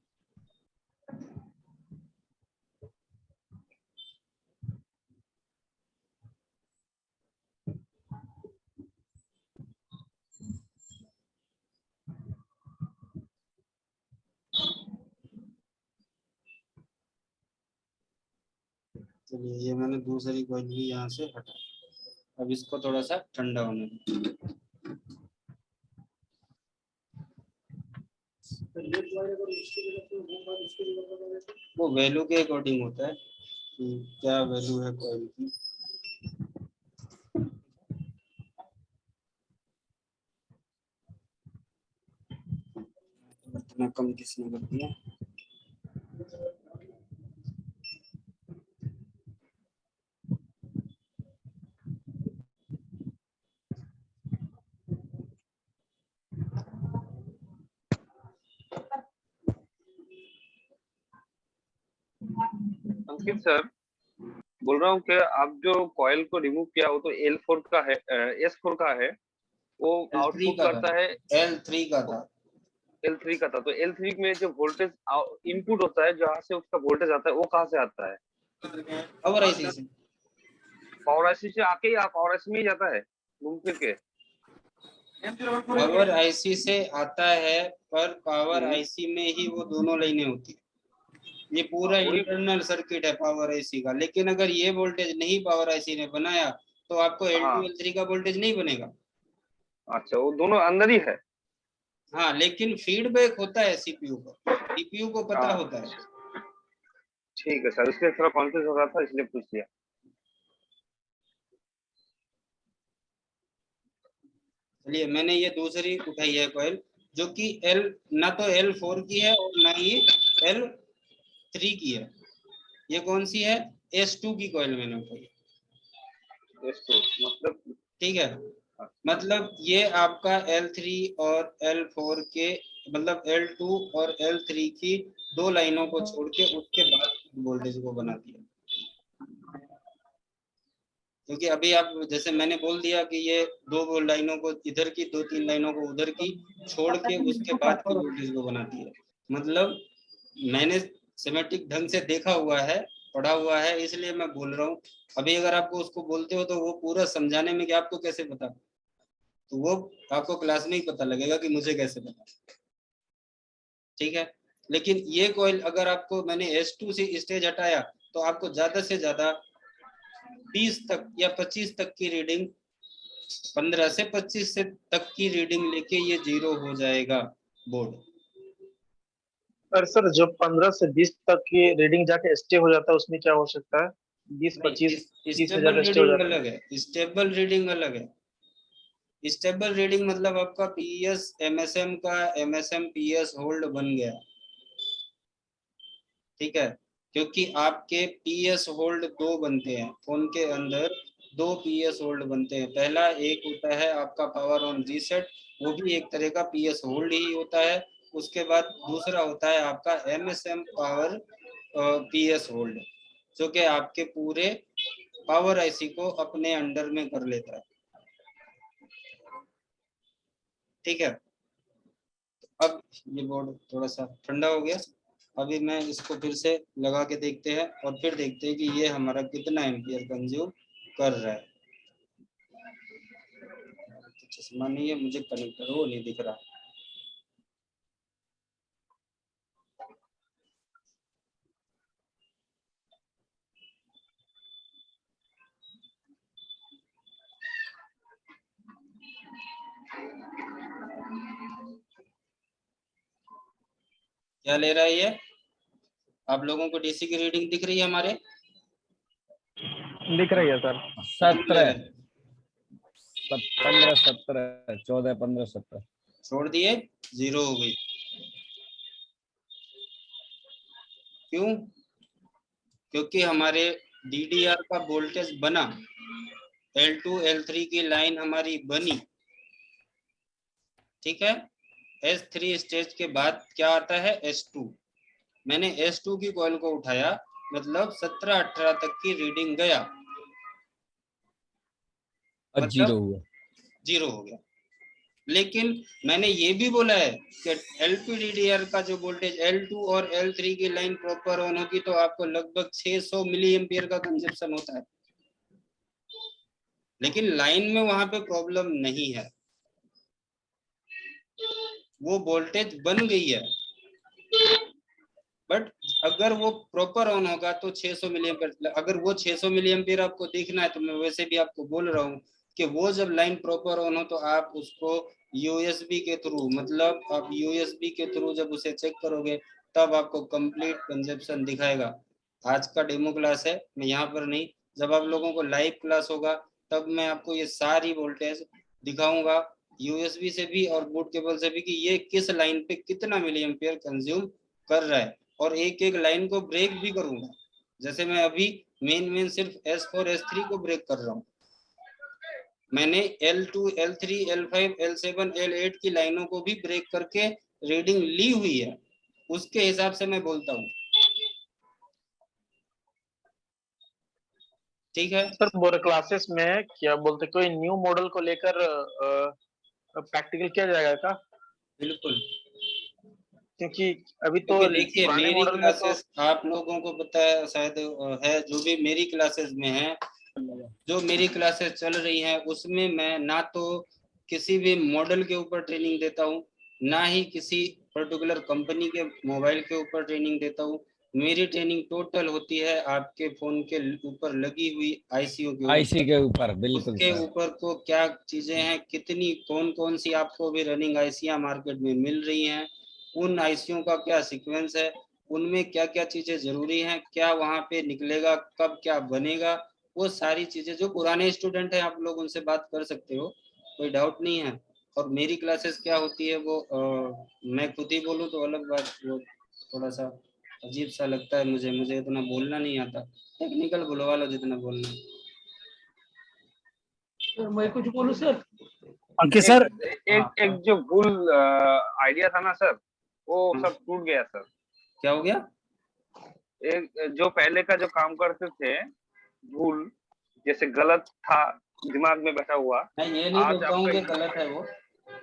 चलिए ये मैंने दूसरी कॉइल भी यहाँ से हटा, अब इसको थोड़ा सा ठंडा होने दो। वो वैल्यू के अकॉर्डिंग होता है कि क्या वैल्यू है कॉइल की। इतना कम किसने कर दिया, अंकित सर बोल रहा हूँ कि आप जो कॉइल को रिमूव किया वो तो L4 का है, S4 का है, वो L3 आउटपुट का करता है L3 का था, L3 का था। तो L3 में जो वोल्टेज इनपुट होता है, जहाँ से उसका वोल्टेज आता है, वो कहाँ से आता है? पावर आईसी से। पावर आईसी से आके या पावर आईसी में ही जाता है घूम फिर के? पावर आईसी से आता है, पर पावर आईसी में ही वो दोनों लाइनें होती है। ये पूरा इंटरनल सर्किट है पावर आईसी का। लेकिन अगर ये वोल्टेज नहीं पावर आईसी ने बनाया तो आपको L2 L3 का वोल्टेज नहीं बनेगा। अच्छा, वो दोनों अंदर ही है। हाँ, लेकिन फीडबैक होता है सीपीयू को, सीपीयू को पता होता है। ठीक है सर, इसलिए थोड़ा कॉन्फ्यूज हो रहा था, इसलिए पूछ लिया। चलिए मैंने ये दूसरी उठाई है कॉइल, जो कि ना तो L4 की है और ना ही L3 की है। ये कौन सी है, S2 की कॉइल मैंने उठाई। S2 मतलब, ठीक है, मतलब ये आपका L3 और L4 के मतलब L2 और L3 की दो लाइनों को छोड़ के उसके बाद वोल्टेज को बनाती है। क्योंकि अभी आप जैसे मैंने बोल दिया कि ये दो लाइनों को इधर की, 2-3 लाइनों को उधर की छोड़ के उसके बाद की वोल्टेज को बनाती है। मतलब मैंने सिमेट्रिक ढंग से देखा हुआ है, पढ़ा हुआ है, इसलिए मैं बोल रहा हूँ। अभी अगर आपको उसको बोलते हो तो वो पूरा समझाने में कि आपको कैसे पता, तो वो आपको क्लास में ही पता लगेगा कि मुझे कैसे पता। ठीक है, लेकिन ये कॉइल अगर आपको मैंने S2 से स्टेज हटाया तो आपको ज्यादा से ज्यादा 20 तक या 25 तक की रीडिंग, 15 से 25 से तक की रीडिंग लेके ये 0 हो जाएगा बोर्ड। पर सर जो 15 से 20 तक की रीडिंग जाके स्टे हो जाता है उसमें क्या हो सकता है? 20, 25, 30 में स्टेबल जाके स्टे हो रीडिंग जाता है। अलग है, स्टेबल रीडिंग अलग है। स्टेबल रीडिंग मतलब आपका पीएस एमएसएम का एमएसएम पीएस होल्ड बन गया। ठीक है, क्योंकि आपके पीएस होल्ड 2 बनते हैं फोन के अंदर, 2 पीएस होल्ड बनते हैं। पहला एक होता है आपका पावर ऑन रीसेट, वो भी एक तरह का पीएस होल्ड ही होता है। उसके बाद दूसरा होता है आपका एमएसएम पावर पीएस होल्ड, जो कि आपके पूरे पावर आईसी को अपने अंडर में कर लेता है। ठीक है, अब ये बोर्ड थोड़ा सा ठंडा हो गया, अभी मैं इसको फिर से लगा के देखते हैं और फिर देखते हैं कि ये हमारा कितना एम्पियर कंज्यूम कर रहा है। चश्मा नहीं है मुझे, कनेक्टर वो नहीं दिख रहा। क्या ले रहा है ये? आप लोगों को डीसी की रीडिंग दिख रही है हमारे? दिख रही है सर। 17, 15, 17, 14, 15, 17 छोड़ दिए, 0 हो गई। क्यों? क्योंकि हमारे डीडीआर का वोल्टेज बना, L2 L3 की लाइन हमारी बनी। ठीक है, S3 स्टेज के बाद क्या आता है? S2। मैंने S2 की कॉइल को उठाया, मतलब 17-18 तक की रीडिंग गया, और मतलब 0 हुआ। 0 हो गया। लेकिन मैंने ये भी बोला है कि एलपीडीडीआर का जो वोल्टेज L2 और L3 की लाइन प्रॉपर ऑन होगी तो आपको लगभग 600 मिली एम्पियर का कंजप्शन होता है। लेकिन लाइन में वहां पे प्रॉब्लम नहीं है, वो वोल्टेज बन गई है, बट अगर वो प्रॉपर ऑन होगा तो 600 मिली एम्पियर। अगर वो 600 मिली एम्पियर आपको देखना है तो मैं वैसे भी आपको बोल रहा हूँ कि वो जब लाइन प्रॉपर ऑन हो तो आप उसको यूएसबी के थ्रू, मतलब आप यूएसबी के थ्रू जब उसे चेक करोगे तब आपको कंप्लीट कंजप्शन दिखाएगा। आज का डेमो क्लास है, मैं यहाँ पर नहीं, जब आप लोगों को लाइव क्लास होगा तब मैं आपको ये सारी वोल्टेज दिखाऊंगा यूएसबी से भी और बोर्ड केबल से भी कि ये किस लाइन पे कितना मिली एम्पियर कंज्यूम कर रहा है, और एक एक लाइन को ब्रेक भी करूंगा। जैसे मैं अभी मेन सिर्फ S4 S3 को ब्रेक कर रहा हूँ, मैंने L2 L3 L5 L7 L8 की लाइनों को भी ब्रेक करके रीडिंग ली हुई है, उसके हिसाब से मैं बोलता हूँ। ठीक है सर बोरे क्लासेस में क्या बोलते, कोई न्यू मॉडल को लेकर प्रैक्टिकल किया जाएगा क्या? बिल्कुल, क्योंकि अभी तो क्योंकि देखिए पुराने मेरी मॉडल में तो क्लासेस आप लोगों को पता है शायद है, जो भी मेरी क्लासेस में है, जो मेरी क्लासेस चल रही हैं उसमें मैं ना तो किसी भी मॉडल के ऊपर ट्रेनिंग देता हूँ, ना ही किसी पर्टिकुलर कंपनी के मोबाइल के ऊपर ट्रेनिंग देता हूँ। मेरी ट्रेनिंग टोटल होती है आपके फोन के ऊपर लगी हुई आईसीओ के आईसी ऊपर, के ऊपर, बिल्कुल उसके सर। ऊपर को क्या चीजें हैं, कितनी कौन कौन सी आपको भी रनिंग आईसियां मार्केट में मिल रही हैं, उन आईसीओ का क्या सीक्वेंस है, उनमें क्या क्या चीजें जरूरी हैं, क्या वहां पे निकलेगा, कब क्या बनेगा, वो सारी चीजें जो पुराने स्टूडेंट हैं आप लोग उनसे बात कर सकते हो, कोई डाउट नहीं है। और मेरी क्लासेस क्या होती है वो मैं खुद ही बोलूँ तो अलग बात, वो थोड़ा सा अजीब सा लगता है मुझे, मुझे इतना बोलना नहीं आता, टेक्निकल बुलवा लो जितना बोलना है। मैं कुछ बोलूं सर? अंकित सर, एक जो भूल आइडिया था ना सर, वो सब टूट गया सर। क्या हो गया? एक जो पहले का जो काम करते थे भूल, जैसे गलत था दिमाग में बैठा हुआ, मैं ये नहीं आज बोलता हूँ आपका कि गलत है वो,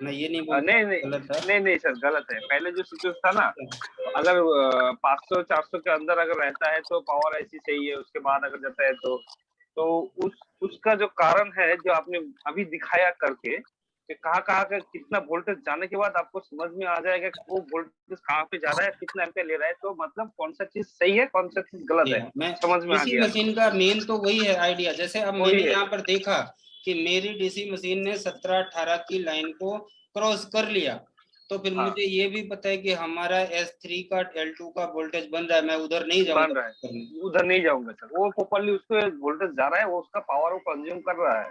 मैं ये नहीं बोलता नहीं नहीं गलत है। नहीं नहीं सर, गलत है। पहले जो सिचुएशन था ना, अगर 500-400 के अंदर अगर रहता है तो पावर ऐसी सही है, उसके बाद अगर जाता है तो उसका जो कारण है जो आपने अभी दिखाया करके कि कहाँ का कितना वोल्टेज जाने के बाद आपको समझ में आ जाएगा कि वो वोल्टेज कहाँ पे जा रहा है, कितना एम्पीयर ले रहा है, तो मतलब कौन सा चीज सही है कौन सा चीज गलत है मैं समझ में आ डीसी गया। मशीन का मेन तो वही है आइडिया। जैसे अब वही मैंने है। यहाँ पर देखा कि मेरी डीसी मशीन ने 17-18 की लाइन को क्रॉस कर लिया, तो फिर हाँ। मुझे ये भी पता है कि हमारा S3 का L2 का वोल्टेज बन रहा है, मैं उधर नहीं बन जाऊंगा रहा है, करने। उधर नहीं जाऊंगा सर, वो प्रॉपरली उसको वोल्टेज जा रहा है, वो उसका पावर वो कंज्यूम कर रहा है।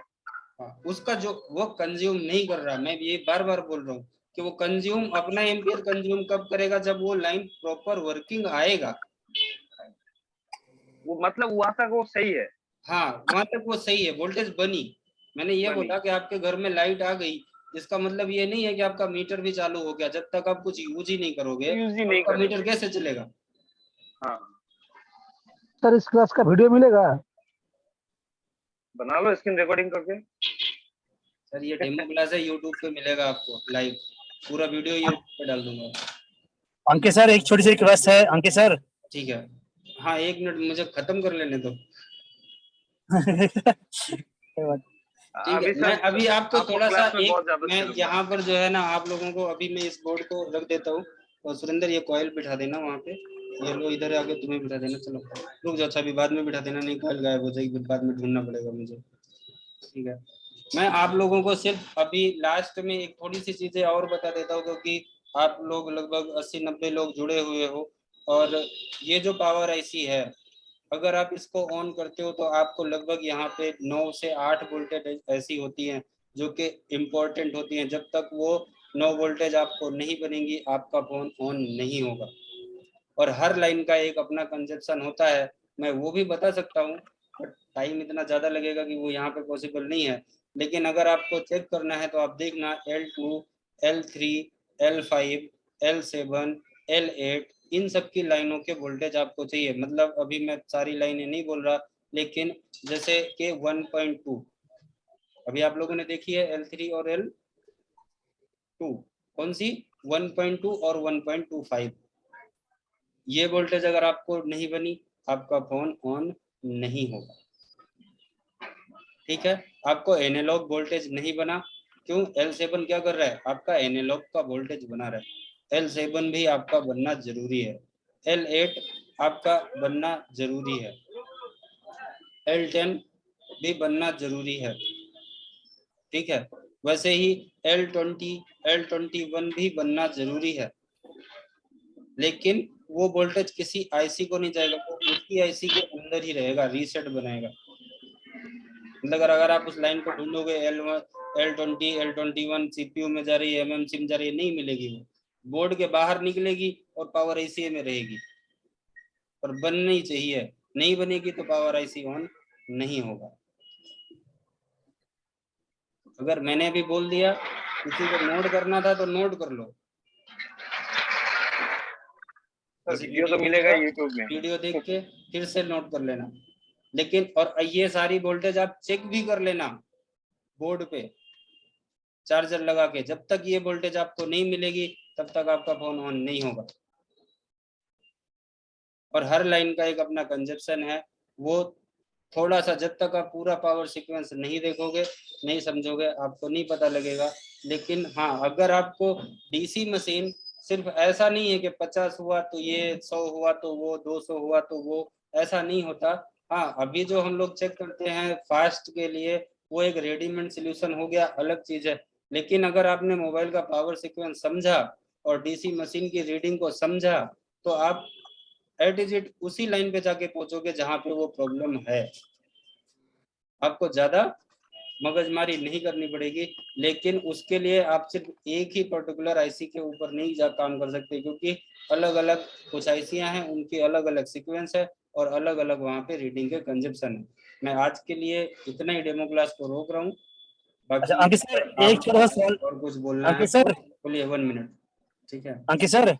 हाँ, उसका जो वो कंज्यूम नहीं कर रहा, मैं ये बार बार बोल रहा हूँ कि वो कंज्यूम अपना एम्पियर कंज्यूम कब करेगा, जब वो लाइन प्रॉपर वर्किंग आएगा। वो मतलब वहां तक वो सही है। हाँ, वहां तक वो सही है, वोल्टेज बनी। मैंने ये बनी। बोला कि आपके घर में लाइट आ गई, इसका मतलब ये नहीं है कि आपका मीटर भी चालू हो गया। जब तक आप कुछ यूज ही नहीं करोगे यूज ही तो नहीं आपका करेंगे। मीटर कैसे चलेगा? हाँ, सर इस क्लास का वीडियो मिलेगा? बना लो स्क्रीन रिकॉर्डिंग करके। सर ये डेमो क्लास है, यूट्यूब पे मिलेगा आपको लाइव, पूरा वीडियो यूट्यूब पे डाल दूंगा। अंकित सर एक छोटी सी रिक्वेस्ट है, अंकित सर। ठीक है, हाँ 1 मिनट मुझे खत्म कर लेने दो। ठीक है, अभी मैं सर अभी आपको आपको थोड़ा सा क्लास में एक, बहुत ज्यादा मैं चलूंगा। यहाँ पर जो है ना आप लोगों को अभी मैं इस बोर्ड को रख देता हूँ, और सुरेंद्र ये कॉइल बिठा देना वहाँ पे, ये लो इधर आके तुम्हें बिठा देना। चलो रुक जाओ, अच्छा अभी बाद में बिठा देना, नहीं कॉइल गायब हो जाएगी, बाद में ढूंढना पड़ेगा मुझे। ठीक है, मैं आप लोगों को सिर्फ अभी लास्ट में एक थोड़ी सी चीजें और बता देता हूँ, क्योंकि आप लोग लगभग 80-90 लोग जुड़े हुए हो, और ये जो पावर आईसी है, अगर आप इसको ऑन करते हो तो आपको लगभग यहाँ पे 9 से 8 वोल्टेज ऐसी होती हैं जो कि इम्पोर्टेंट होती हैं। जब तक वो 9 वोल्टेज आपको नहीं बनेंगी, आपका फोन ऑन नहीं होगा। और हर लाइन का एक अपना कंजप्शन होता है, मैं वो भी बता सकता हूँ, बट टाइम इतना ज़्यादा लगेगा कि वो यहाँ पे पॉसिबल नहीं है। लेकिन अगर आपको चेक करना है तो आप देखना L2, L3, L5, L7, L8, इन सब की लाइनों के वोल्टेज आपको चाहिए। मतलब अभी मैं सारी लाइनें नहीं बोल रहा, लेकिन जैसे कि 1.2 अभी आप लोगों ने देखी है, L3 और L2 कौन सी, 1.2 और 1.25, ये वोल्टेज अगर आपको नहीं बनी, आपका फोन ऑन नहीं होगा। ठीक है, आपको एनालॉग वोल्टेज नहीं बना, क्यों? L7 क्या कर रहा है, आपका एनालॉग का वोल्टेज बना रहा है। L7 भी आपका बनना जरूरी है, L8 आपका बनना जरूरी है, L10 भी बनना जरूरी है। ठीक है, वैसे ही L20, L21 भी बनना जरूरी है, लेकिन वो वोल्टेज किसी आईसी को नहीं जाएगा, वो उसी आईसी के अंदर ही रहेगा, रीसेट बनाएगा। मतलब अगर आप उस लाइन को ढूंढोगे L1, L20, L21 सीपीयू में जा रही है, एमएमसी में जा रही है, नहीं मिलेगी, वो बोर्ड के बाहर निकलेगी और पावर आईसी में रहेगी। और बननी चाहिए, नहीं बनेगी तो पावर आईसी ऑन नहीं होगा। अगर मैंने अभी बोल दिया, किसी को नोट करना था तो नोट कर लो, वीडियो तो मिलेगा यूट्यूब में, वीडियो देख के फिर से नोट कर लेना। लेकिन और ये सारी वोल्टेज आप चेक भी कर लेना बोर्ड पे चार्जर लगा के, जब तक ये वोल्टेज आपको नहीं मिलेगी तब तक आपका फोन ऑन नहीं होगा। और हर लाइन का एक अपना कंजप्शन है, वो थोड़ा सा जब तक आप पूरा पावर सीक्वेंस नहीं देखोगे, नहीं समझोगे, आपको नहीं पता लगेगा। लेकिन हाँ, अगर आपको डीसी मशीन सिर्फ ऐसा नहीं है कि 50 हुआ तो ये, 100 हुआ तो वो, 200 हुआ तो वो, ऐसा नहीं होता। हाँ, अभी जो हम लोग चेक करते हैं फास्ट के लिए, वो एक रेडीमेड सोल्यूशन हो गया, अलग चीज है। लेकिन अगर आपने मोबाइल का पावर सीक्वेंस समझा और डीसी मशीन की रीडिंग को समझा, तो आप एट इज इट उसी लाइन पे जाके पहुंचोगे जहां पे वो प्रॉब्लम है। आपको ज्यादा मगजमारी नहीं करनी पड़ेगी, लेकिन उसके लिए आप सिर्फ एक ही पर्टिकुलर आईसी के ऊपर नहीं जा काम कर सकते, क्योंकि अलग अलग कुछ आईसियां हैं, उनकी अलग अलग सीक्वेंस है और अलग अलग वहाँ पे रीडिंग के कंजप्शन है। मैं आज के लिए इतना ही डेमो क्लास को रोक रहा हूँ। अच्छा अंकित सर एक छोटा सा सवाल, और कुछ बोलना है अंकित सर, बोलिए, 1 मिनट। ठीक है अंकित सर